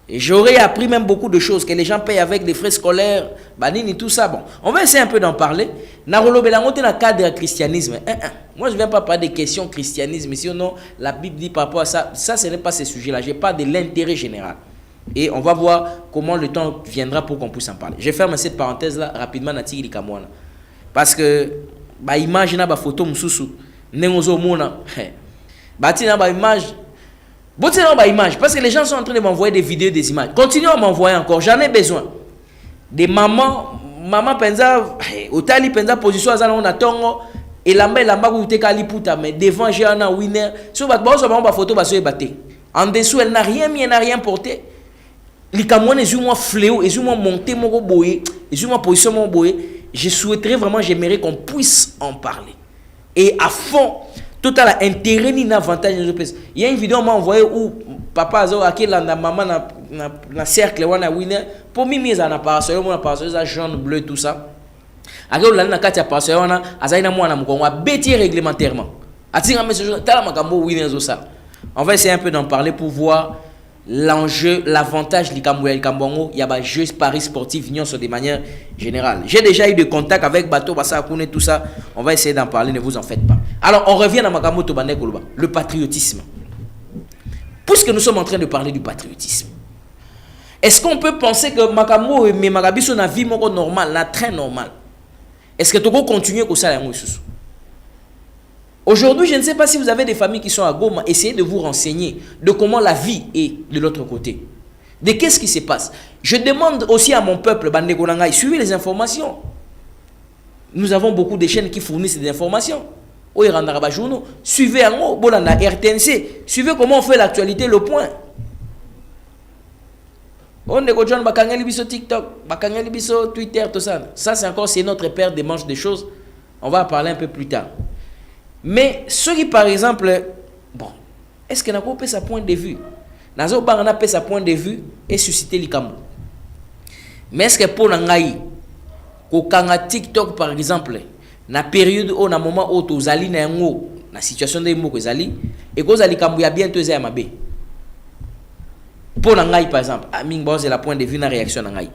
A: Et j'aurais appris même beaucoup de choses que les gens payent avec des frais scolaires, banini, tout ça. Bon, on va essayer un peu d'en parler. Narolo Belangote dans le cadre du christianisme. Moi, je ne viens pas parler des questions christianisme. Sinon, la Bible dit par rapport à ça. Ça, ce n'est pas ce sujet-là. Je parle de l'intérêt général. Et on va voir comment le temps viendra pour qu'on puisse en parler. Je ferme cette parenthèse-là rapidement. Parce que, image na ba photo mususu, nengozo mona. Bati na ba image. Image, parce que les gens sont en train de m'envoyer des vidéos, des images. Continuez à m'envoyer encore, j'en ai besoin. Des mamans, maman penza, otali penza position à zana on attend, et lamba ou te kaliputa, mais devant j'ai un Winner. Sur votre base, on va photo baso batté. En dessous, elle n'a rien mis, elle n'a rien porté. Likambouana est moins fléau, est moins monté, mon boye, est moins position, mon boye. Je souhaiterais vraiment, j'aimerais qu'on puisse en parler. Et à fond. Total intérêt ni avantage. Il y a une vidéo m'a envoyé où papa a qui la maman na cercle wana Winner pour mimi za na parasol mon parasol za jaune bleu tout ça. Aga la na kati ya parasol wana azaina mwana mukongo bêtier réglementairement. Atinga message tala makambo Winner zo ça. On va essayer un peu d'en parler pour voir l'enjeu, l'avantage Likambouana, il y a des jeux paris sportifs sur de manière générale. J'ai déjà eu des contacts avec Bato Bassa Akune, tout ça. On va essayer d'en parler, ne vous en faites pas. Alors, on revient à Makamoto Bandekoloba, le patriotisme. Puisque nous sommes en train de parler du patriotisme, est-ce qu'on peut penser que Makamo et Magabiso na vie normale, na très normal? Est-ce que tu peux continuer comme ça? Aujourd'hui, je ne sais pas si vous avez des familles qui sont à Goma. Essayez de vous renseigner de comment la vie est de l'autre côté. De qu'est-ce qui se passe. Je demande aussi à mon peuple, Bandegonanga, suivez les informations. Nous avons beaucoup de chaînes qui fournissent des informations. Suivez RTNC. Suivez comment on fait l'actualité, le point. On est TikTok, Twitter, tout ça. Ça, c'est encore notre paire de manches de choses. On va en parler un peu plus tard. Mais ceux qui, par exemple, bon, est-ce qu'on a pas sa point de vue? Nazo Barana peut sa point de vue et susciter Likambou. Mais est-ce que pour Nangaï, au Kanga TikTok, par exemple, na période où na moment où tu zali na ngo, na situation de mo ko zali, et que zali Likambou ya bientôt za mabe. Pour Nangaï, par exemple, Ming Boss c'est la point de vue na réaction Nangaï.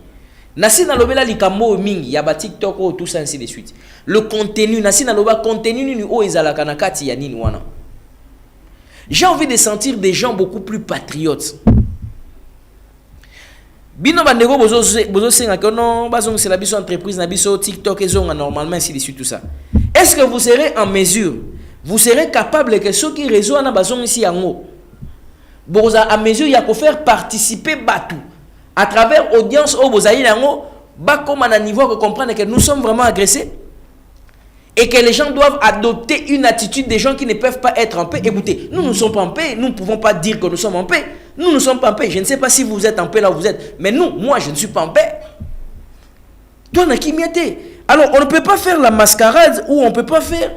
A: Nasi na lobela Likambo mingi ya ba TikTok ou tout ça ainsi de suite. Le contenu nasi na loba contenu ni o ezalaka na kati ya nini wana. J'ai envie de sentir des gens beaucoup plus patriotes. Bino bandego bozo senga que non bazong c'est la biso entreprise na biso TikTok ezonga normalement ainsi de suite tout ça. Est-ce que vous serez en mesure, vous serez capable que ceux qui réseau na bazong ici yango boza à mesure ya ko faire participer Batu à travers audience au Bozaï Nango, comme à un niveau que comprendre que nous sommes vraiment agressés et que les gens doivent adopter une attitude des gens qui ne peuvent pas être en paix. Écoutez, nous ne sommes pas en paix, nous ne pouvons pas dire que nous sommes en paix. Nous ne sommes pas en paix. Je ne sais pas si vous êtes en paix là où vous êtes, mais nous, moi, je ne suis pas en paix. Toi, on a qui m'y était. Alors, on ne peut pas faire la mascarade ou on ne peut pas faire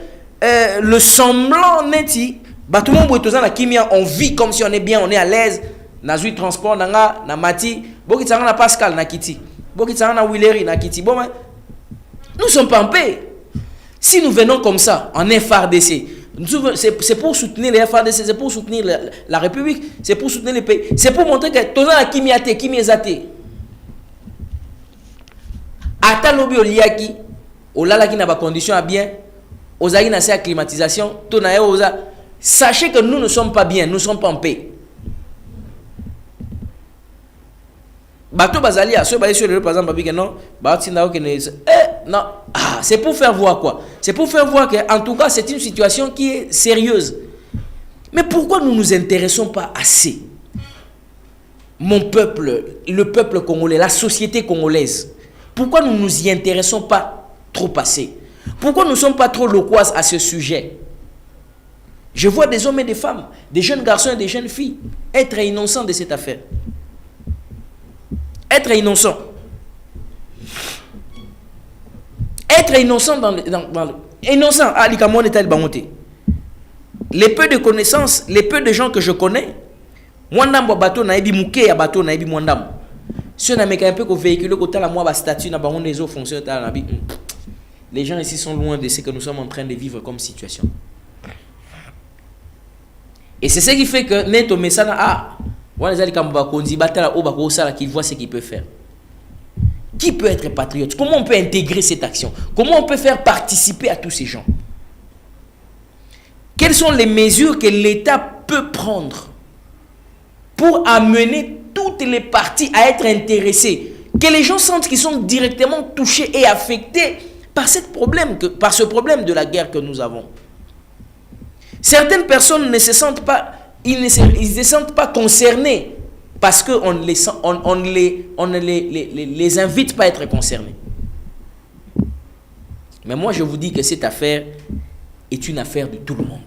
A: le semblant neti. Bah, tout le monde on vit comme si on est bien, on est à l'aise. Nazui transport nanga na mati boki tsanga na Pascal na kiti boki tsanga na Willery na kiti bon nous sommes pas en paix. Si nous venons comme ça en FRDC C'est pour soutenir les FADC, c'est pour soutenir la République, c'est pour soutenir les pays. C'est pour montrer que tout ça qui m'y zate. Ata lobi oliaki, olala qui n'a pas condition à bien, ozaki na sa climatisation, to na oza. Sachez que nous ne sommes pas bien, nous ne sommes pas en paix. Bateau Bazali a sur le par exemple non, non, c'est pour faire voir quoi? C'est pour faire voir que en tout cas c'est une situation qui est sérieuse. Mais pourquoi nous nous intéressons pas assez? Mon peuple, le peuple congolais, la société congolaise. Pourquoi nous nous y intéressons pas trop assez? Pourquoi nous ne sommes pas trop loquaces à ce sujet? Je vois des hommes et des femmes, des jeunes garçons et des jeunes filles être innocents de cette affaire. Être innocent. Être innocent dans le innocent. Les peu de connaissances, les peu de gens que je connais, moi n'ambo bateau na ebi mouke ya bateau na ebi mwandam. Si on a un peu qu'on véhicule côté la moi statut na baron des autres fonctions les gens ici sont loin de ce que nous sommes en train de vivre comme situation. Et c'est ce qui fait que neto mesana qu'il voit ce qu'il peut faire. Qui peut être patriote? Comment on peut intégrer cette action? Comment on peut faire participer à tous ces gens? Quelles sont les mesures que l'État peut prendre pour amener toutes les parties à être intéressées? Que les gens sentent qu'ils sont directement touchés et affectés par ce problème de la guerre que nous avons. Certaines personnes ne se sentent pas, ils ne se sentent pas concernés parce qu'on ne les invite pas à être concernés. Mais moi je vous dis que cette affaire est une affaire de tout le monde.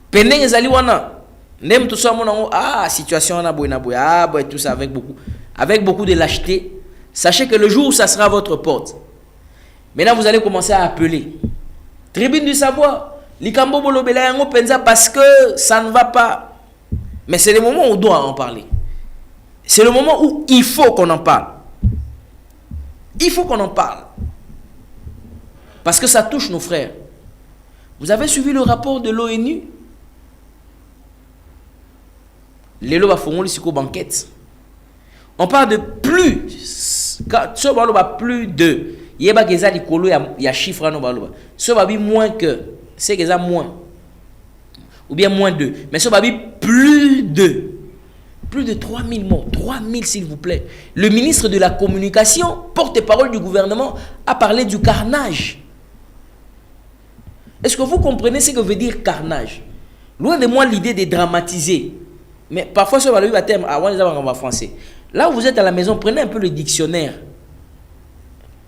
A: Pendant les aliwana, n'aime tout ça mon situation na boy tout ça avec beaucoup de lâcheté. Sachez que le jour où ça sera à votre porte, maintenant vous allez commencer à appeler. Tribune du savoir. Likambo bolobela yango penza parce que ça ne va pas. Mais c'est le moment où on doit en parler. C'est le moment où il faut qu'on en parle. Il faut qu'on en parle. Parce que ça touche nos frères. Vous avez suivi le rapport de l'ONU? Les lois font les banquettes. On parle de plus. Plus de. Il y a chiffre moins que. C'est que ça moins. Ou bien moins 2. Mais ça va dire plus de 3000 morts. 3000 s'il vous plaît. Le ministre de la Communication, porte-parole du gouvernement, a parlé du carnage. Est-ce que vous comprenez ce que veut dire carnage? Loin de moi l'idée de dramatiser. Mais parfois ça va le terme en français. Là où vous êtes à la maison, prenez un peu le dictionnaire.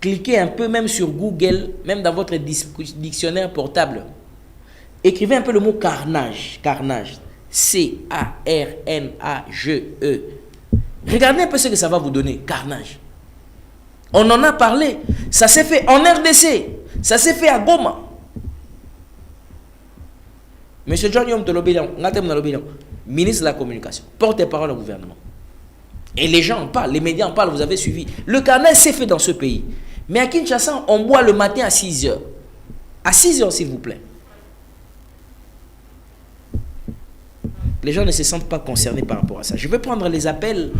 A: Cliquez un peu même sur Google, même dans votre dictionnaire portable. Écrivez un peu le mot carnage. Carnage. C-A-R-N-A-G-E. Regardez un peu ce que ça va vous donner. Carnage. On en a parlé. Ça s'est fait en RDC. Ça s'est fait à Goma. Monsieur John Yom Tolobilan, ministre de la Communication, porte-parole au gouvernement. Et les gens en parlent, les médias en parlent, vous avez suivi. Le carnage s'est fait dans ce pays. Mais à Kinshasa, on boit le matin à 6 h. À 6 h, s'il vous plaît. Les gens ne se sentent pas concernés par rapport à ça. Je vais prendre les appels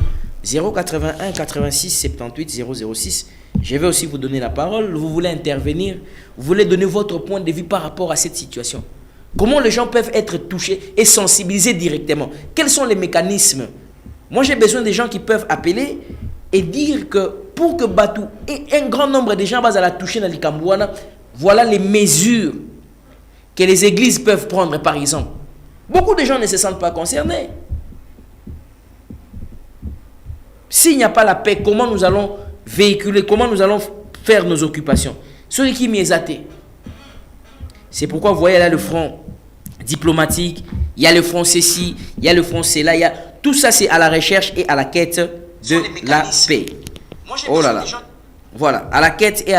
A: 081 86 78 006. Je vais aussi vous donner la parole. Vous voulez intervenir. Vous voulez donner votre point de vue par rapport à cette situation. Comment les gens peuvent être touchés et sensibilisés directement? Quels sont les mécanismes? Moi, j'ai besoin des gens qui peuvent appeler et dire que pour que Batou et un grand nombre de gens à la toucher dans les Cambouana, voilà les mesures que les églises peuvent prendre, par exemple. Beaucoup de gens ne se sentent pas concernés. S'il n'y a pas la paix, comment nous allons véhiculer, comment nous allons faire nos occupations? Ceux qui m'y athées. C'est pourquoi vous voyez là le front diplomatique, il y a le front ceci, il y a le front cela, il y a tout ça, c'est à la recherche et à la quête de la paix. Oh là là. Voilà, à la quête et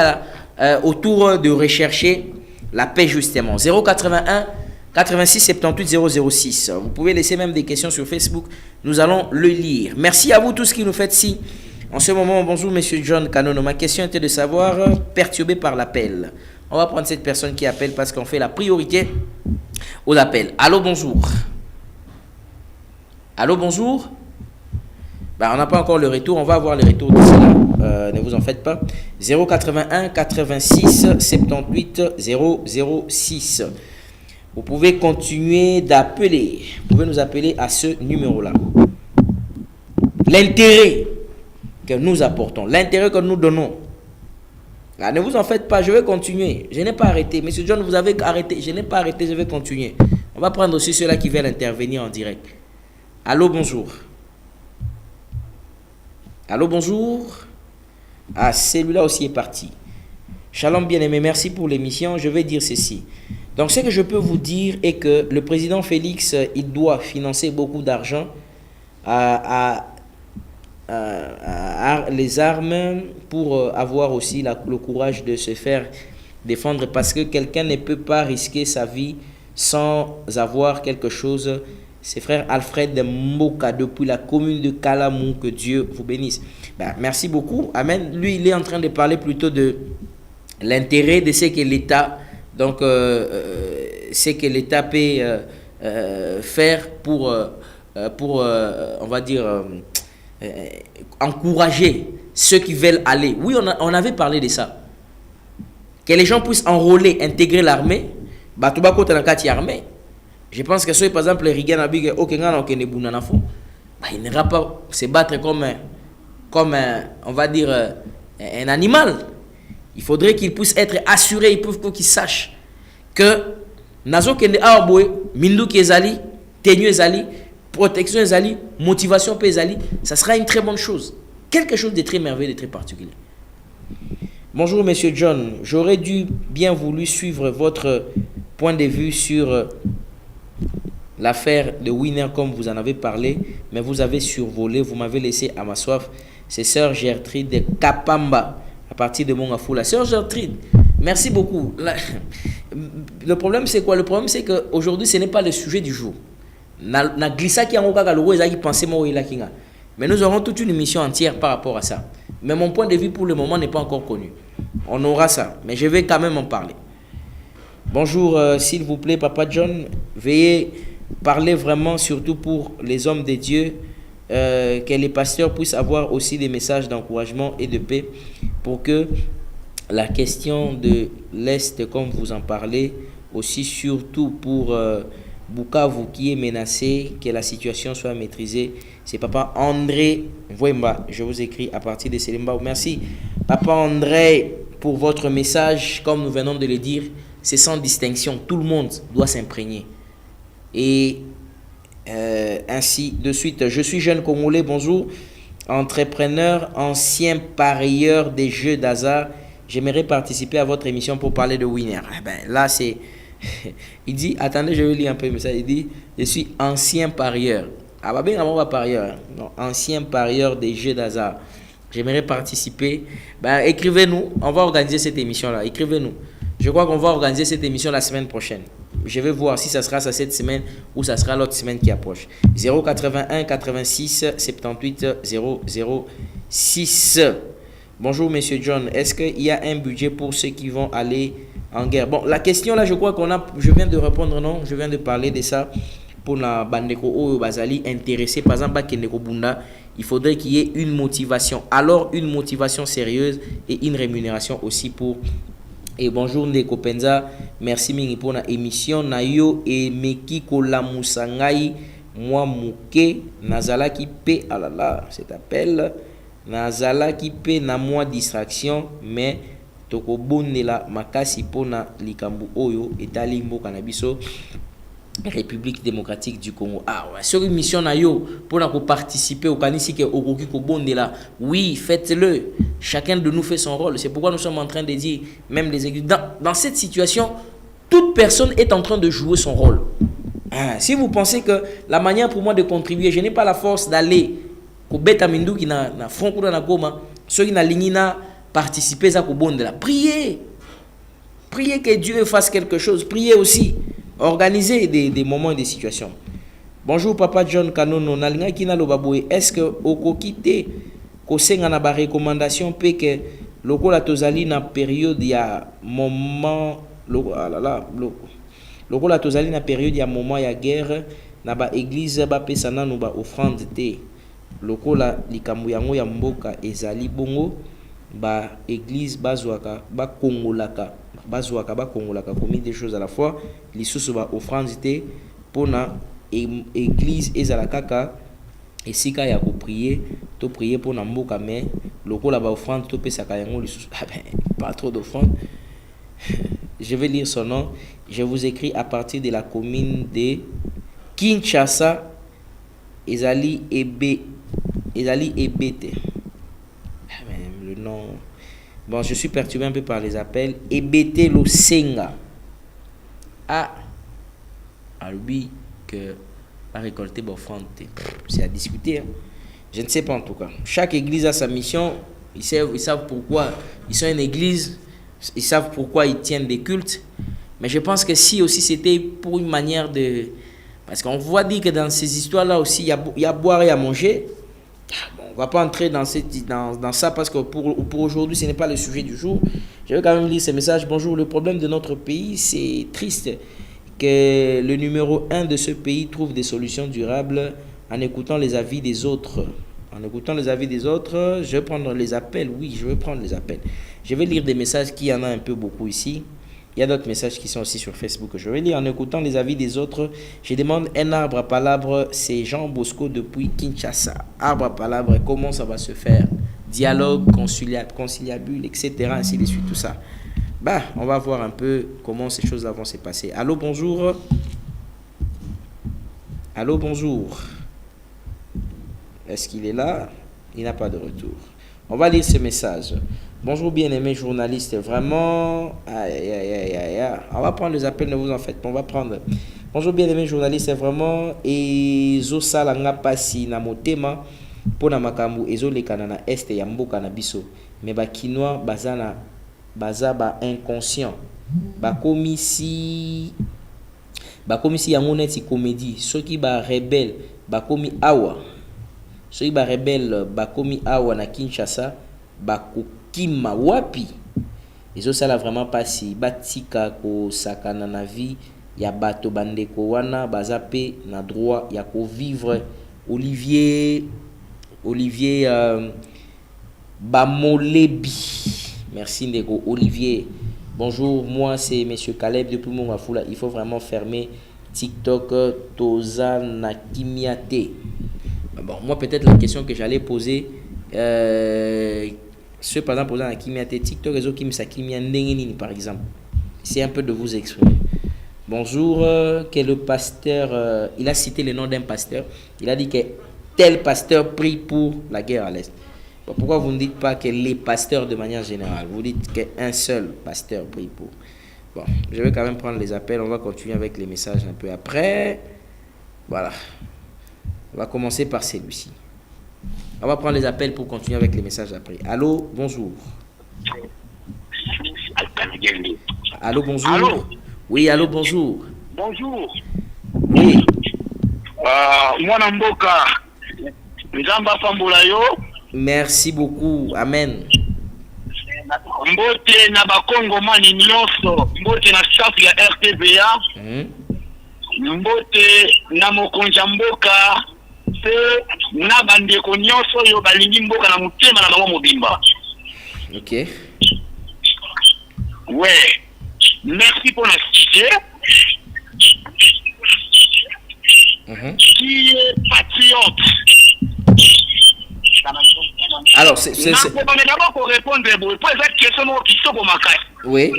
A: autour de rechercher la paix justement. 081 86 78 006. Vous pouvez laisser même des questions sur Facebook. Nous allons le lire. Merci à vous tous qui nous faites ci. En ce moment, bonjour Monsieur John Kanono. Ma question était de savoir, perturbé par l'appel. On va prendre cette personne qui appelle parce qu'on fait la priorité aux appels. Allô, bonjour. Allô, bonjour. Ben, on n'a pas encore le retour. On va avoir le retour de cela. Ne vous en faites pas. 081 86 78 006. Vous pouvez continuer d'appeler. Vous pouvez nous appeler à ce numéro-là. L'intérêt que nous apportons, l'intérêt que nous donnons. Là, ne vous en faites pas, je vais continuer. Je n'ai pas arrêté. Monsieur John, vous avez arrêté. Je n'ai pas arrêté, je vais continuer. On va prendre aussi ceux-là qui veulent intervenir en direct. Allô, bonjour. Allô, bonjour. Ah, celui-là aussi est parti. Shalom, bien-aimé, merci pour l'émission. Je vais dire ceci. Donc, ce que je peux vous dire est que le président Félix, il doit financer beaucoup d'argent à les armes pour avoir aussi le courage de se faire défendre, parce que quelqu'un ne peut pas risquer sa vie sans avoir quelque chose. C'est frère Alfred Mboka depuis la commune de Kalamou, que Dieu vous bénisse. Ben, merci beaucoup. Amen. Lui, il est en train de parler plutôt de l'intérêt de ce que l'État, donc ce que l'État peut faire pour on va dire encourager ceux qui veulent aller. Oui, on avait parlé de ça. Que les gens puissent enrôler, intégrer l'armée. Je pense que ceux, par exemple, les Rigan il n'ira pas se battre comme on va dire, un animal. Il faudrait qu'ils puissent être assurés, il faut qu'ils sachent que Nazo Kende Aoboe, Mindu Kezali, Tenue Ezali, protection Ezali, motivation Ezali, ça sera une très bonne chose. Quelque chose de très merveilleux, de très particulier. Bonjour Monsieur John, j'aurais dû bien voulu suivre votre point de vue sur l'affaire de Winner comme vous en avez parlé, mais vous avez survolé, vous m'avez laissé à ma soif. C'est Sœur Gertrude de Kapamba, à partir de Mongafou. Sœur Gertrude, merci beaucoup. Le problème c'est quoi? Le problème c'est qu'aujourd'hui ce n'est pas le sujet du jour. Mais nous aurons toute une émission entière par rapport à ça. Mais mon point de vue pour le moment n'est pas encore connu. On aura ça, mais je vais quand même en parler. Bonjour, s'il vous plaît, Papa John, veuillez parler vraiment, surtout pour les hommes de Dieu, que les pasteurs puissent avoir aussi des messages d'encouragement et de paix pour que la question de l'Est, comme vous en parlez, aussi surtout pour Bukavu qui est menacé, que la situation soit maîtrisée. C'est Papa André Wemba, je vous écris à partir de Selimba. Merci Papa André pour votre message. Comme nous venons de le dire, c'est sans distinction, tout le monde doit s'imprégner. Et ainsi de suite. Je suis jeune Congolais, bonjour, entrepreneur, ancien parieur des jeux d'hasard. J'aimerais participer à votre émission pour parler de Winner. Là, c'est... Il dit, attendez, je vais lire un peu le message. Il dit, je suis ancien parieur. Ah, bien, on va parieur. Non, ancien parieur des jeux d'hasard. J'aimerais participer. Écrivez-nous. On va organiser cette émission-là. Écrivez-nous. Je crois qu'on va organiser cette émission la semaine prochaine. Je vais voir si ça sera cette semaine ou ça sera l'autre semaine qui approche. 081 86 78 006. Bonjour, Monsieur John. Est-ce qu'il y a un budget pour ceux qui vont aller en guerre? Bon, la question là, je crois je viens de répondre, non? Je viens de parler de ça pour la bandeko ou Bazali intéressé. Par exemple, Kendeko Bunda, il faudrait qu'il y ait une motivation. Alors, une motivation sérieuse et une rémunération aussi pour. Et bonjour Ndeko Penza, merci mingi pour la émission. Nayo et Meki Kola Musangai, moi Mouke, Nazala qui paie, ah là là, cet appel. Nazala qui paie na moi distraction, mais toko bonela makasi pona likambu oyo etalimbo kanabiso République démocratique du Congo. Ah ouais, sur une mission nayo pour participer au kanisi ke okoki ko bondela. Oui, faites-le. Chacun de nous fait son rôle. C'est pourquoi nous sommes en train de dire, même les églises, dans cette situation, toute personne est en train de jouer son rôle. Ah, si vous pensez que la manière pour moi de contribuer, je n'ai pas la force d'aller au Betamindu qui na front pour na goma, ceux qui na lignina participer à ko bondela. Priez. Priez que Dieu fasse quelque chose. Priez aussi. Organiser des moments et des situations. Bonjour Papa John Kanono. Nalinga kina lobaboe. Est-ce que okokite kosenga na ba recommandation pe que lokola tozali na période ya moment lokola tozali na période ya moment ya guerre na ba église ba pesa nanu ba offrande te lokola likambo yango ya mboka ezali bongo ba église bazwaka ba kongolaka commis des choses à la fois lisusu ba offrande te pona église ezala kaka esika ya ko prier to prier pona mboka mais lokola ba offrande to pesaka yango lisusu pas trop d'offrande. Je vais lire son nom. Je vous écris à partir de la commune de Kinshasa, Ezali Ebete. Le nom. Bon, je suis perturbé un peu par les appels. Ebete Losenga. Ah, lui que va récolter l'offrande. C'est à discuter. Hein. Je ne sais pas en tout cas. Chaque église a sa mission. Ils savent pourquoi. Ils sont une église. Ils savent pourquoi ils tiennent des cultes. Mais je pense que si aussi c'était pour une manière de... Parce qu'on voit dire que dans ces histoires-là aussi, il y a à boire et à manger. Bon, on ne va pas entrer dans ça parce que pour aujourd'hui, ce n'est pas le sujet du jour. Je vais quand même lire ce message. Bonjour, le problème de notre pays, c'est triste que le numéro 1 de ce pays trouve des solutions durables en écoutant les avis des autres. En écoutant les avis des autres, je vais prendre les appels. Oui, je vais prendre les appels. Je vais lire des messages qui y en a un peu beaucoup ici. Il y a d'autres messages qui sont aussi sur Facebook que je vais lire. En écoutant les avis des autres, je demande un arbre à palabre. C'est Jean Bosco depuis Kinshasa. Arbre à palabre, comment ça va se faire? Dialogue, conciliabule, etc. Ainsi de suite, tout ça. Bah, on va voir un peu comment ces choses-là vont se passer. Allô, bonjour. Allô, bonjour. Est-ce qu'il est là? Il n'a pas de retour. On va lire ce message. Bonjour bien-aimés journalistes, vraiment... On va prendre les appels, ne vous en faites pas, on va prendre... Bonjour bien-aimés journalistes, vraiment... Ezo salanga pasi na motema pona makambu ezo lekana na este ya mboka na biso. Mais ba kinois baza ba inconscient. Ba komisi yango neti comédie. Soki ba rebelle ba komi awa. Soki ba rebelle ba komi awa na Kinshasa ba kima wapi ezo sala vraiment pasi batika ko sakana na vie ya bato bandeko wana baza pe na droit ya ko vivre. Olivier Bamolebi, merci ndeko Olivier. Bonjour, moi c'est monsieur Caleb depuis Mongafula. Il faut vraiment fermer TikTok Toza na Kimiate. Bon, moi peut-être la question que j'allais poser ceux par exemple posant à Kimiate TikTok réseau Kimsa Kimia Ndengenini par exemple. C'est un peu de vous exprimer. Bonjour, que le pasteur, il a cité le nom d'un pasteur. Il a dit que tel pasteur prie pour la guerre à l'Est. Bon, pourquoi vous ne dites pas que les pasteurs de manière générale? Vous dites qu'un seul pasteur prie pour. Bon, je vais quand même prendre les appels. On va continuer avec les messages un peu après. Voilà. On va commencer par celui-ci. On va prendre les appels pour continuer avec les messages après. Allô, bonjour. Allô, bonjour.
B: Allô?
A: Oui, allô, bonjour.
B: Bonjour.
A: Oui.
B: Mwana mboka. Nzamba pambola yo.
A: Merci beaucoup. Amen.
B: Mbote na bakongomani nyonso. Mbote na staff ya RTVA. Mbote na mokonja mboka. Pe na bandeko nyonso yo balingi mboka na mutema na bango mobimba.
A: Ok.
B: Ouais. Merci pour la cité. Qui est patriote.
A: Alors, c'est...
B: d'abord pour répondre pour cette question qui sont pour ma carte.
A: Oui.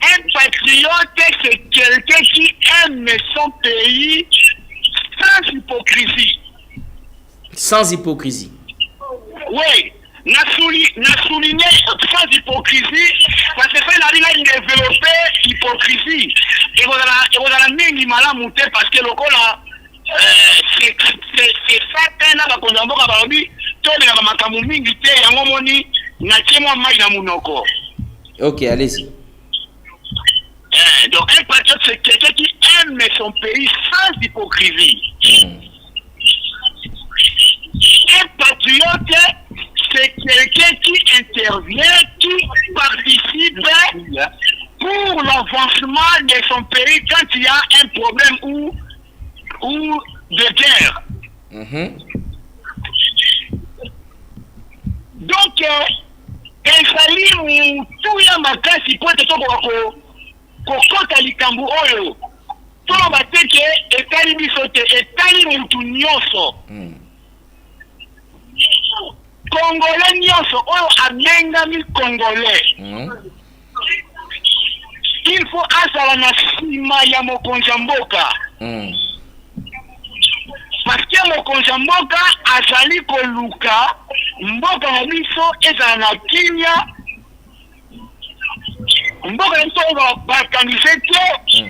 B: Un patriote, c'est quelqu'un qui aime son pays sans hypocrisie.
A: Sans hypocrisie.
B: Oui. N'a souligné sans hypocrisie parce que ça il a développé hypocrisie et voilà mingi malamu te parce que le là c'est ça tena ba konzamboka ba lobi to na ba makamu mingi te yango moni na tiemwa mai na munoko.
A: OK, allez-y.
B: Donc un patriote c'est quelqu'un qui aime son pays sans hypocrisie. Un patriote c'est quelqu'un qui intervient, qui participe pour l'avancement de son pays quand il y a un problème ou de guerre. Donc, ezali mutu ya makasi po ete kokota likambo oyo toloba te ke etali biso te, etali mutu nyonso. Congolais nyonso oyo abengami Congolais. Il faut azala na nsima ya mokonzi ya mboka. Parce que mokonzi ya mboka azali koluka mboka na biso ezala na kimia, mboka na biso bakanise te,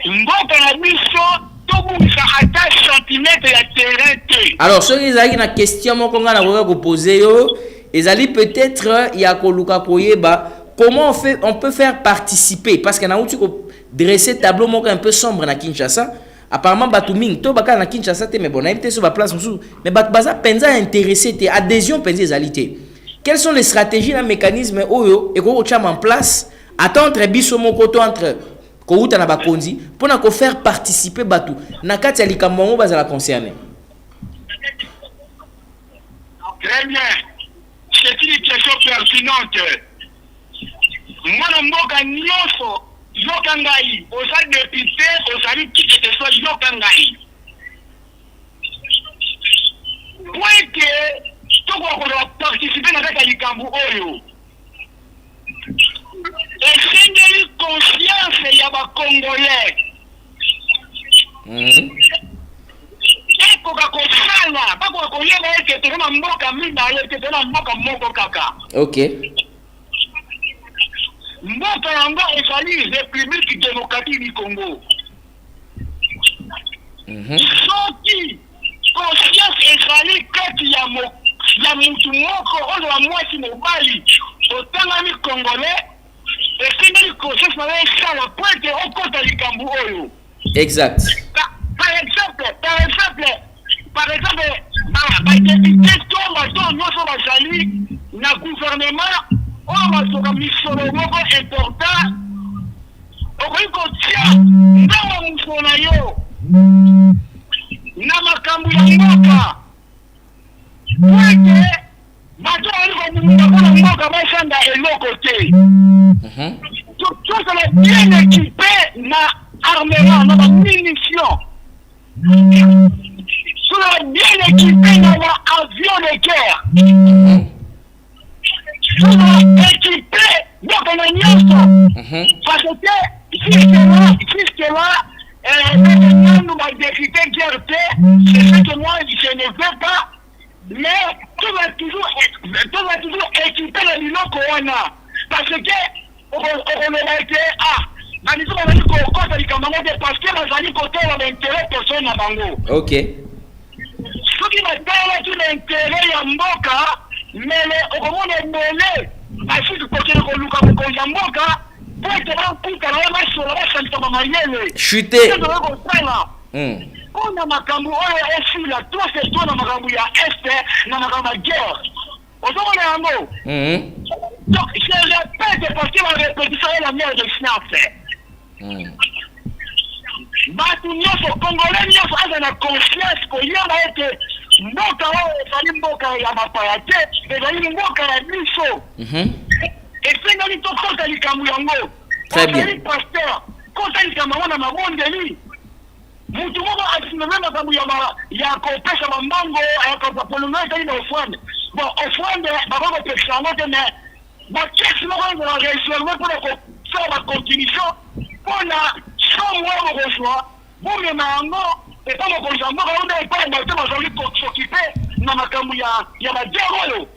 B: mboka na biso tobungisa ata centimètre ya terrain te.
A: Alors soki ezalaki na question moko nga nakoka kopose yo ezali peut-être ya koluka koyeba comment on peut faire participer, parce que nauti ko dresser tableau moko un peu sombre na Kinshasa. Apparemment batu mingi to baka na Kinshasa te, mais bon na sur ba place musu, mais batu baza penza intéressé te, adhésion penza ezalité. Quelles sont les stratégies na mécanismes oyo et ko chama en place attendre biso moko to entre ko uta na bakonzi pour na ko faire participer batu na kati ya likambo ngo bazala concerné.
B: Très bien, c'est une question pertinente. Moi na mboka nyonso yokangai oza député ozali qui que ce soit yokangai pour que tokokola participer na kati ya likambo oyo esengeli conscience ya bacongolais ekoka kosala bakoka koyeba ete toza na mboka mibale te toza na mboka moko kaka.
A: Ok.
B: Mboka yango ezali République démocratique du Congo. Soki conscience ezali kati ya mutu moko oyo ya mwasi mobali otangami Congolais esengeli conscience na esala po ete okota likambo oyo.
A: Exact.
B: Par exemple, badepute to bato nyonso bazali na gouvernement oyo bazoka misolo moko important okoki kotia ndongo musolo na yo na makambo ya mboka po ete bato bali kobunda mpona mboka basanga eloko te. Tozala bien équipé na armement na bamunition, tozala bien équipé na baavion de guerre, tozala équipé mboka na nyonso parce que jusque-là nous va décrypter guerre te, c'est ce que moi je ne veux pas, mais tout va toujours équiper la biloko wana parce que on a été baniso bazali kokota likambo yango te parce que bazali kotala baintérêt personne na bango. Ok. Soki batalaki na intérêt ya mboka mele okomona ebele basuki kokende koluka mokonzi ya mboka po ete bakuta na ye basola basalisa bamayele chute kosala mpona makambo oyo esila to se to na makambo ya este na makambo ya guerre ozomona yango. Donc je répète parce que la répétition est la meilleure des sciences. Batu nyonso Congolais nyonso aza na conscience koyeba ete mboka oyo ezali mboka ya bapaya te, ezali mboka ya biso. Esengeli tokota likambo yango. Ozali pasteur kota likambo yango na mabondeli. Mutu moko asimeme makambo ya kopesa bambongo yakapapolongo ezali na ofrande. Bon, offrande bakokopesa yango te, mais bakesi moko ezala réserve mpona kosala bacontribution mpona somme oyo bokozwa bomema yango epa mokonzi ya mboka oyo nde epai bato bazali kosokipe na makambo ya badiere oyo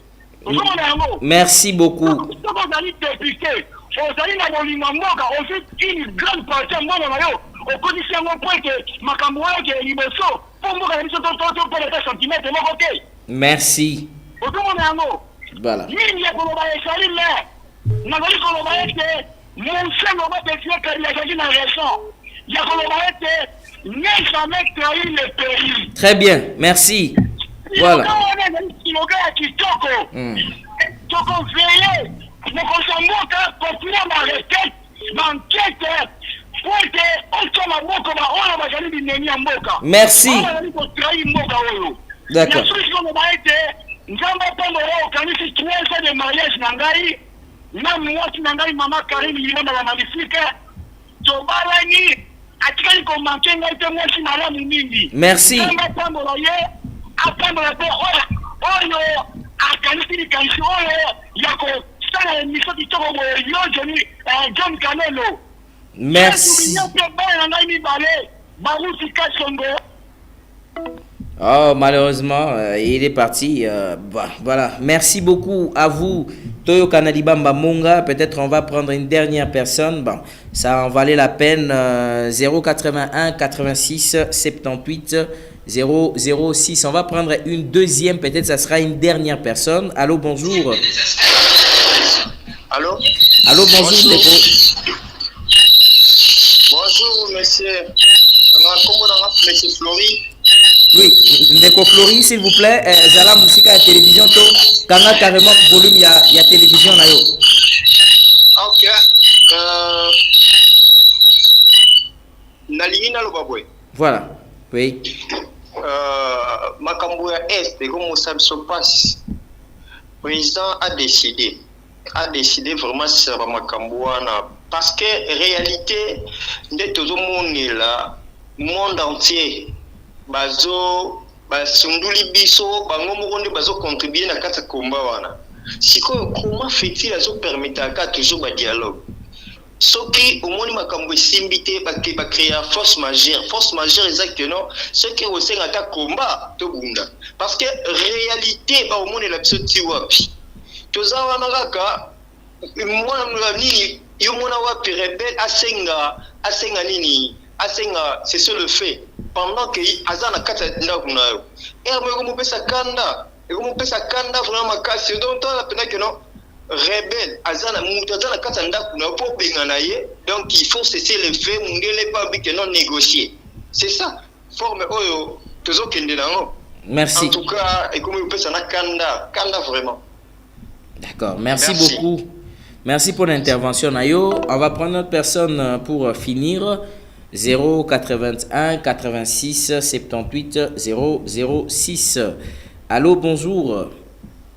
B: ozomona yango. Merci beaucoup. Soki ozali député ozali na bolingo mboka ozwi une grande partie ya mbongo na yo okodisi yango mpo ete makambo oyo ekele liboso mpo mboka na biso topona ta centimètre moko te. Merci. Ozomona yango. Voilà. Nini ya koloba esali me nazali koloba ete monsengo batesie kadi azali na raison ya koloba ete ne jamais trahi le pays. Très bien, merci. Voilà. slogan ya kitoko tokoveye mokonzi ya mboka kontinua barequête bankete po ete otya maboko baoyo bazali binemi ya mboka
A: merci
B: bazali kotrahi mboka oyo
A: d'accord
B: nasuki koloba ete nzambe pambolo okanisi 3 ans de mariage na ngai na mwasi na ngai mama Karine Libamba ya magnifique tobalani atikali komanke ngai te mwasi malamu mingi
A: merci
B: nzambe pambolo ye apambola mpe oyo akanisi likanisi oyo ya kosala émission kitoko boye yo John Canelo
A: merci
B: mpe bana na ngai mibale baruti kasongo.
A: Oh, malheureusement, il est parti. Voilà. Merci beaucoup à vous, Toyo Kanalibamba Monga. Peut-être on va prendre une dernière personne. Bon, ça en valait la peine. 081 86 78 006. On va prendre une deuxième. Peut-être ça sera une dernière personne. Allô, bonjour.
C: Allô?
A: Allô, bonjour, Deko.
C: Bonjour, monsieur. Comment on a monsieur Flori?
A: Oui, Ndeko Flori, s'il vous plaît, Zala Moussika à télévision, Kanga carrément volume, il y a télévision là.
C: Ok. Nalina Lobabwe.
A: Voilà, oui.
C: Makambuya Est, comme vous savez, se passe. Le président a décidé vraiment sur Makambuana. Parce que réalité, de tout le monde là, monde entier. Bazo basunduli biso bango mokonde bazo contribuer na kata komba wana siko comment fait-il azo permettre ka toujours ba dialogue soki omoni makambo esimbité ba créer force majeure exactement ce que au senga ta komba to bunda parce que réalité ba omoni la biso ti wapi toza wana kaka mwana nini yo mona wapi rebelle asenga nini asenga c'est sur le fait pendant que azana kata ndaku nayo mo ko pesa kanda vraiment makasi donc on appelle que non rebelle azana mutu azana kata ndaku na po bengana ye donc il faut cesser le fait mundele pas que non négocier c'est ça forme oyo tozo kende nango
A: merci
C: en tout cas et comme pesa na kanda vraiment
A: d'accord merci beaucoup merci pour l'intervention Nayo. On va prendre notre personne pour finir. 081 86 78 006. Allô, bonjour.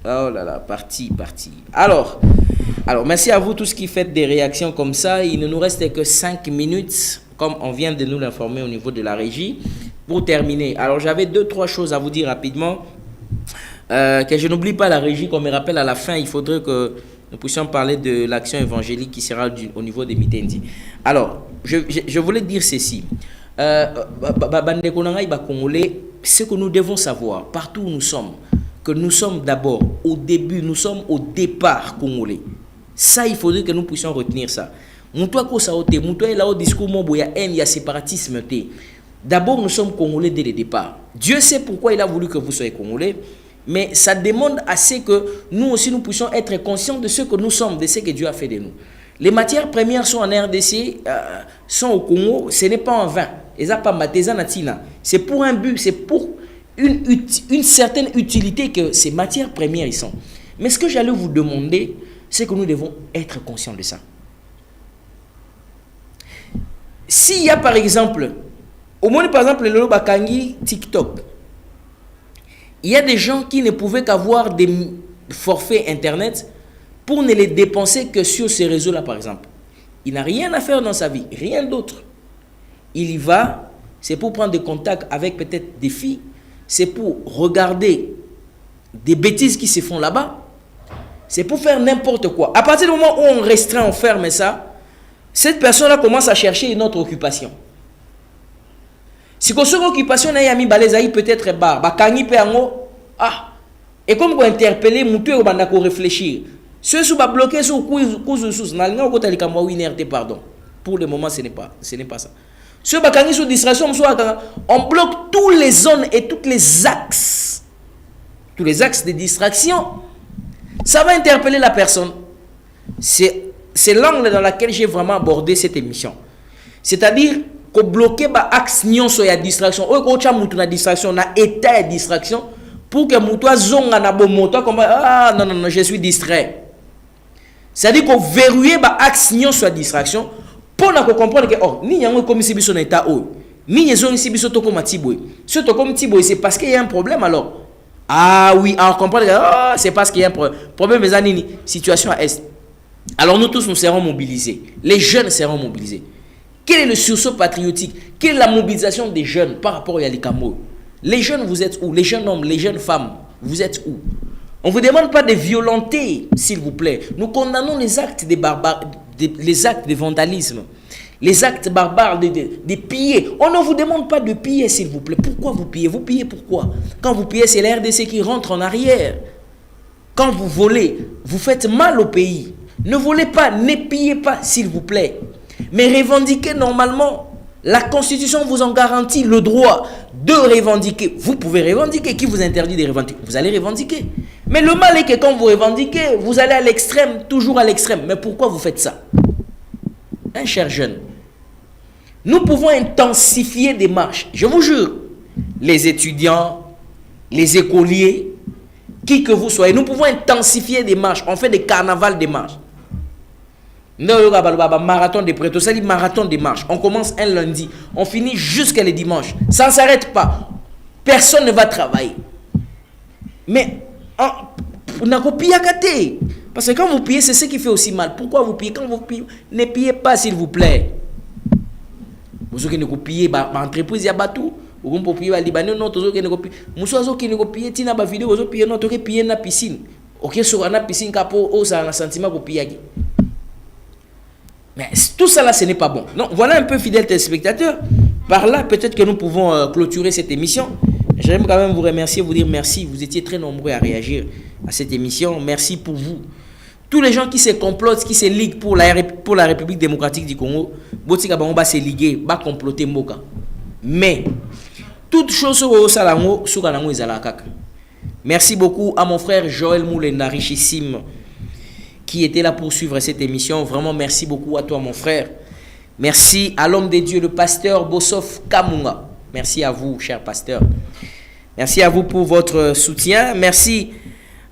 A: Oh là là, parti. Alors, merci à vous tous qui faites des réactions comme ça. Il ne nous reste que 5 minutes, comme on vient de nous l'informer au niveau de la régie, pour terminer. Alors, j'avais 2-3 choses à vous dire rapidement. Que je n'oublie pas la régie, qu'on me rappelle à la fin, il faudrait que nous puissions parler de l'action évangélique qui sera au niveau des Mitendi. Alors, je voulais dire ceci. Ce que nous devons savoir, partout où nous sommes, que nous sommes d'abord au début, nous sommes au départ congolais. Ça, il faudrait que nous puissions retenir ça. D'abord, nous sommes congolais dès le départ. Dieu sait pourquoi il a voulu que vous soyez congolais. Mais ça demande assez que nous aussi nous puissions être conscients de ce que nous sommes, de ce que Dieu a fait de nous. Les matières premières sont en RDC, sont au Congo, ce n'est pas en vain. C'est pour un but, c'est pour une certaine utilité que ces matières premières y sont. Mais ce que j'allais vous demander, c'est que nous devons être conscients de ça. S'il y a par exemple, au moins par exemple, le Bakangi TikTok, il y a des gens qui ne pouvaient qu'avoir des forfaits internet pour ne les dépenser que sur ces réseaux-là, par exemple. Il n'a rien à faire dans sa vie, rien d'autre. Il y va, c'est pour prendre des contacts avec peut-être des filles, c'est pour regarder des bêtises qui se font là-bas, c'est pour faire n'importe quoi. À partir du moment où on restreint, on ferme ça, cette personne-là commence à chercher une autre occupation. Si vous avez une occupation, peut-être bar, et comme vous interpellez, vous réfléchir. Ceux qui sont bloqués sur pardon. Pour le moment, ce n'est pas ça. Ceux qui sont distraction, on bloque tous les zones et tous les axes de distraction. Ça va interpeller la personne. C'est l'angle dans lequel j'ai vraiment abordé cette émission. C'est-à-dire que bloquer l'axe nyonso ya distraction. Ou ko cha mutu na distraction na état de distraction pour que Moutoua zonga na bon moto comme ah non non non je suis distrait. C'est-à-dire qu'on verrouille ba axe nion soit distraction pour na comprendre que oh ni yango comme si biso na état oh ni yezo si biso to comme tiboy. Si to comme tiboy c'est parce qu'il y a un problème alors. Ah oui, on comprend que oh, c'est parce qu'il y a un problème mais anini situation à est. Alors nous tous nous serons mobilisés. Les jeunes seront mobilisés. Quel est le sursaut patriotique? Quelle est la mobilisation des jeunes par rapport à Yalikamo? Les jeunes, vous êtes où? Les jeunes hommes, les jeunes femmes, vous êtes où? On ne vous demande pas de violenter, s'il vous plaît. Nous condamnons les actes de les actes de vandalisme, les actes barbares de piller. On ne vous demande pas de piller, s'il vous plaît. Pourquoi vous pillez? Vous pillez pourquoi? Quand vous pillez, c'est la RDC qui rentre en arrière. Quand vous volez, vous faites mal au pays. Ne volez pas, ne pillez pas, s'il vous plaît. Mais revendiquez normalement. La Constitution vous en garantit le droit de revendiquer. Vous pouvez revendiquer. Qui vous interdit de revendiquer? Vous allez revendiquer. Mais le mal est que quand vous revendiquez, vous allez à l'extrême, toujours à l'extrême. Mais pourquoi vous faites ça? Un cher jeune, nous pouvons intensifier des marches. Je vous jure, les étudiants, les écoliers, qui que vous soyez, nous pouvons intensifier des marches. On fait des carnavals des marches. Marathon des prêtres, ça dit marathon des marches. On commence un lundi, on finit jusqu'à le dimanche. Ça ne s'arrête pas. Personne ne va travailler. Mais on a copié à côté. Parce que quand vous pillez, c'est ce qui fait aussi mal. Pourquoi vous pillez? Quand vous pillez, ne pillez pas, s'il vous plaît. Vous avez copié, entreprise, il y a bateau. Vous avez copié, Libanais, non, vous avez copié. Vous avez copié, tina ba vidéo, vous avez copié na piscine. Ok, sur la piscine, capo, oh, ça a un sentiment copié. Mais tout ça là, ce n'est pas bon. Donc voilà un peu, fidèles téléspectateurs. Par là, peut-être que nous pouvons clôturer cette émission. J'aimerais quand même vous remercier, vous dire merci. Vous étiez très nombreux à réagir à cette émission. Merci pour vous. Tous les gens qui se complotent, qui se liguent pour la République démocratique du Congo, Botika Bamba se liguer, va comploter Moka. Mais, toute chose au Salango, Soukanango Izalakaka. Merci beaucoup à mon frère Joël Moulenda, richissime, qui était là pour suivre cette émission. Vraiment, merci beaucoup à toi, mon frère. Merci à l'homme de Dieu, le pasteur Bossof Kamunga. Merci à vous, cher pasteur. Merci à vous pour votre soutien. Merci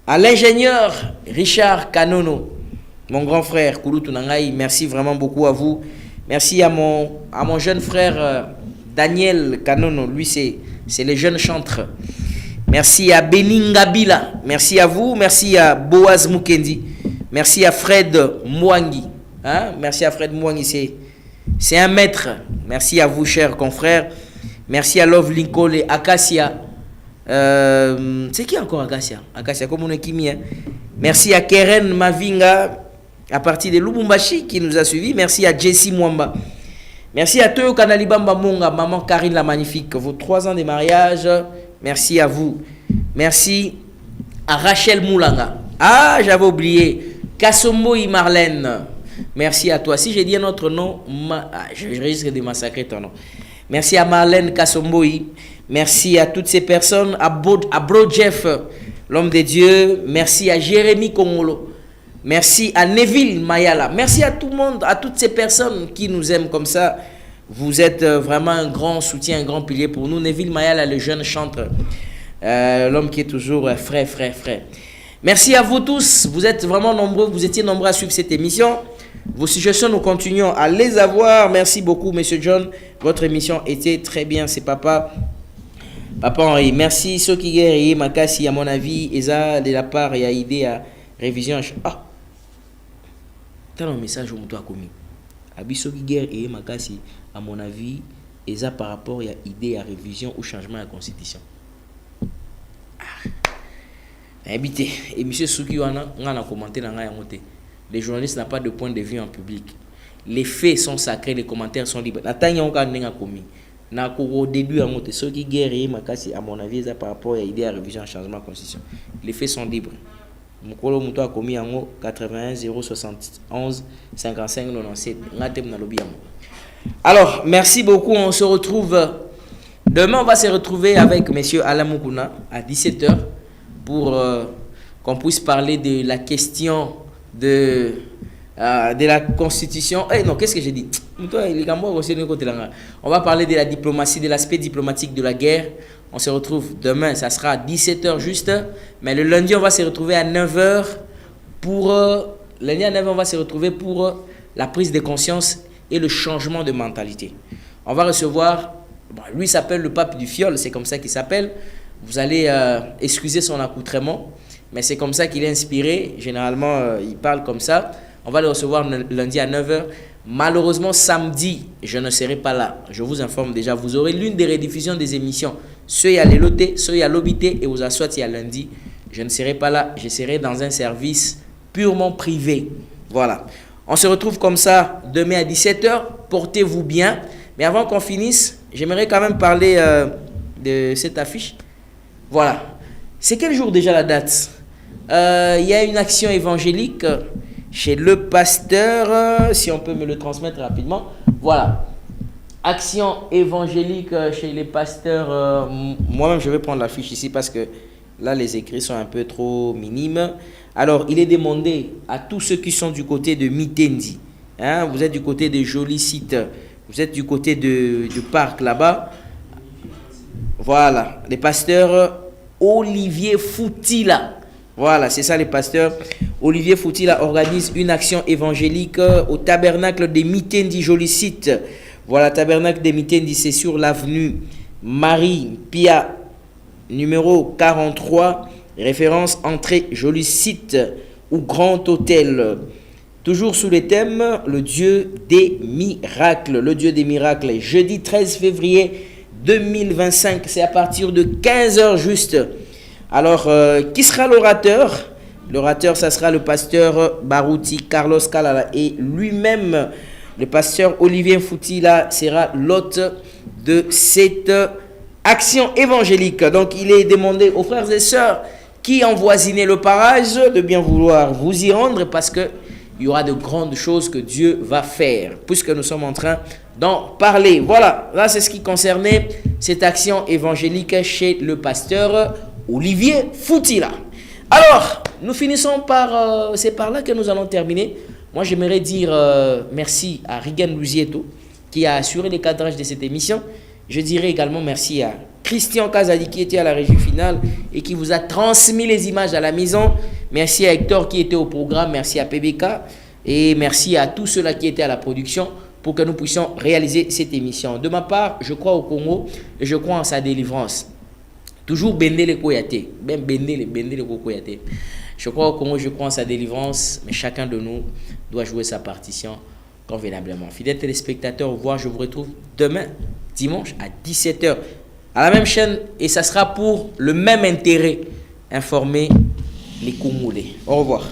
A: à l'ingénieur Richard Kanono, mon grand frère Kouloutou Nangaï. Merci vraiment beaucoup à vous. Merci à mon jeune frère Daniel Kanono. Lui, c'est le jeune chantre. Merci à Beningabila. Merci à vous. Merci à Boaz Mukendi. Merci à Fred Mwangi. Hein? Merci à Fred Mwangi. C'est un maître. Merci à vous, chers confrères. Merci à Love Lincoln et Acacia. C'est qui encore Acacia? Acacia, comme on est Kimi. Hein? Merci à Keren Mavinga, à partir de Lubumbashi, qui nous a suivis. Merci à Jessie Mwamba. Merci à Toyo Kanalibamba Monga, maman Karine la Magnifique. Vos 3 ans de mariage. Merci à vous. Merci à Rachel Moulanga. Ah, j'avais oublié. Kasomboï Marlène. Merci à toi. Si j'ai dit un autre nom, je risque de massacrer ton nom. Merci à Marlène Kasomboï. Merci à toutes ces personnes. À Bro Jeff, l'homme de Dieu. Merci à Jérémy Kongolo. Merci à Neville Mayala. Merci à tout le monde, à toutes ces personnes qui nous aiment comme ça. Vous êtes vraiment un grand soutien, un grand pilier pour nous. Neville Mayala, le jeune chanteur. L'homme qui est toujours frais. Merci à vous tous. Vous êtes vraiment nombreux. Vous étiez nombreux à suivre cette émission. Vos suggestions, nous continuons à les avoir. Merci beaucoup, Monsieur John. Votre émission était très bien. C'est Papa Henri. Merci. Soki Guerrier Makasi, à mon avis, Eza de la part et a idée à révision. Ah, t'as un message où tu as commis. Abi Soki Guerrier Makasi, à mon avis, Eza par rapport à idée à révision ou changement à la Constitution. Habité. Et M. Souki, on a commenté dans la montée. Les journalistes n'ont pas de point de vue en public. Les faits sont sacrés, les commentaires sont libres. Natanya on a commis. Na ko début en montée. Ceux qui guerrient, à mon avis, ça par rapport à l'idée à révision en changement de constitution. Les faits sont libres. Mukolo Mouto a commis en 81 071 55 97. Alors, merci beaucoup. On se retrouve demain. On va se retrouver avec M. Alain Moukouna à 17h. Pour qu'on puisse parler de la question de la Constitution. Non, qu'est-ce que j'ai dit? On va parler de la diplomatie, de l'aspect diplomatique de la guerre On se retrouve demain, ça sera à 17h juste. Mais le lundi, on va se retrouver à 9h pour... lundi à 9h, on va se retrouver pour la prise de conscience et le changement de mentalité. On va recevoir... Bon, lui s'appelle le pape du fiole, c'est comme ça qu'il s'appelle. Vous allez excuser son accoutrement, mais c'est comme ça qu'il est inspiré. Généralement, il parle comme ça. On va le recevoir lundi à 9h. Malheureusement, samedi, je ne serai pas là. Je vous informe déjà, vous aurez l'une des rediffusions des émissions. Ceux à l'éloté, ceux à l'obité et aux assoités à lundi. Je ne serai pas là. Je serai dans un service purement privé. Voilà. On se retrouve comme ça demain à 17h. Portez-vous bien. Mais avant qu'on finisse, j'aimerais quand même parler de cette affiche. Voilà. C'est quel jour déjà la date? Il y a une action évangélique chez le pasteur, si on peut me le transmettre rapidement. Voilà. Action évangélique chez les pasteurs. Moi-même, je vais prendre l'affiche ici parce que là, les écrits sont un peu trop minimes. Alors, il est demandé à tous ceux qui sont du côté de Mitendi. Hein, vous êtes du côté des jolis sites. Vous êtes du côté du parc là-bas. Voilà. Les pasteurs Olivier Foutila. Voilà, c'est ça les pasteurs. Olivier Foutila organise une action évangélique au tabernacle des Mitendi, joli site. Voilà, tabernacle des Mitendi, c'est sur l'avenue Marie Pia, numéro 43, référence entrée, joli site ou grand hôtel. Toujours sous le thème, le Dieu des miracles. Le Dieu des miracles, jeudi 13 février 2025, c'est à partir de 15h juste. Alors, qui sera l'orateur? L'orateur, ça sera le pasteur Barouti Carlos Kalala et lui-même, le pasteur Olivier Foutila, sera l'hôte de cette action évangélique. Donc, il est demandé aux frères et sœurs qui envoisinaient le parage de bien vouloir vous y rendre parce que il y aura de grandes choses que Dieu va faire, puisque nous sommes en train d'en parler. Voilà, là c'est ce qui concernait cette action évangélique chez le pasteur Olivier Foutila. Alors, nous finissons par... c'est par là que nous allons terminer. Moi, j'aimerais dire merci à Rigan Luzieto, qui a assuré le cadrage de cette émission. Je dirais également merci à Christian Kazadi, qui était à la régie finale et qui vous a transmis les images à la maison. Merci à Hector, qui était au programme. Merci à PBK. Et merci à tous ceux-là qui étaient à la production pour que nous puissions réaliser cette émission. De ma part, je crois au Congo et je crois en sa délivrance. Toujours Bendele Koyate. Ben Bendele Koyate. Je crois au Congo, je crois en sa délivrance, mais chacun de nous doit jouer sa partition convenablement. Fidèles téléspectateurs, au revoir. Je vous retrouve demain, dimanche, à 17h, à la même chaîne, et ça sera pour le même intérêt, informer les Congolais. Au revoir.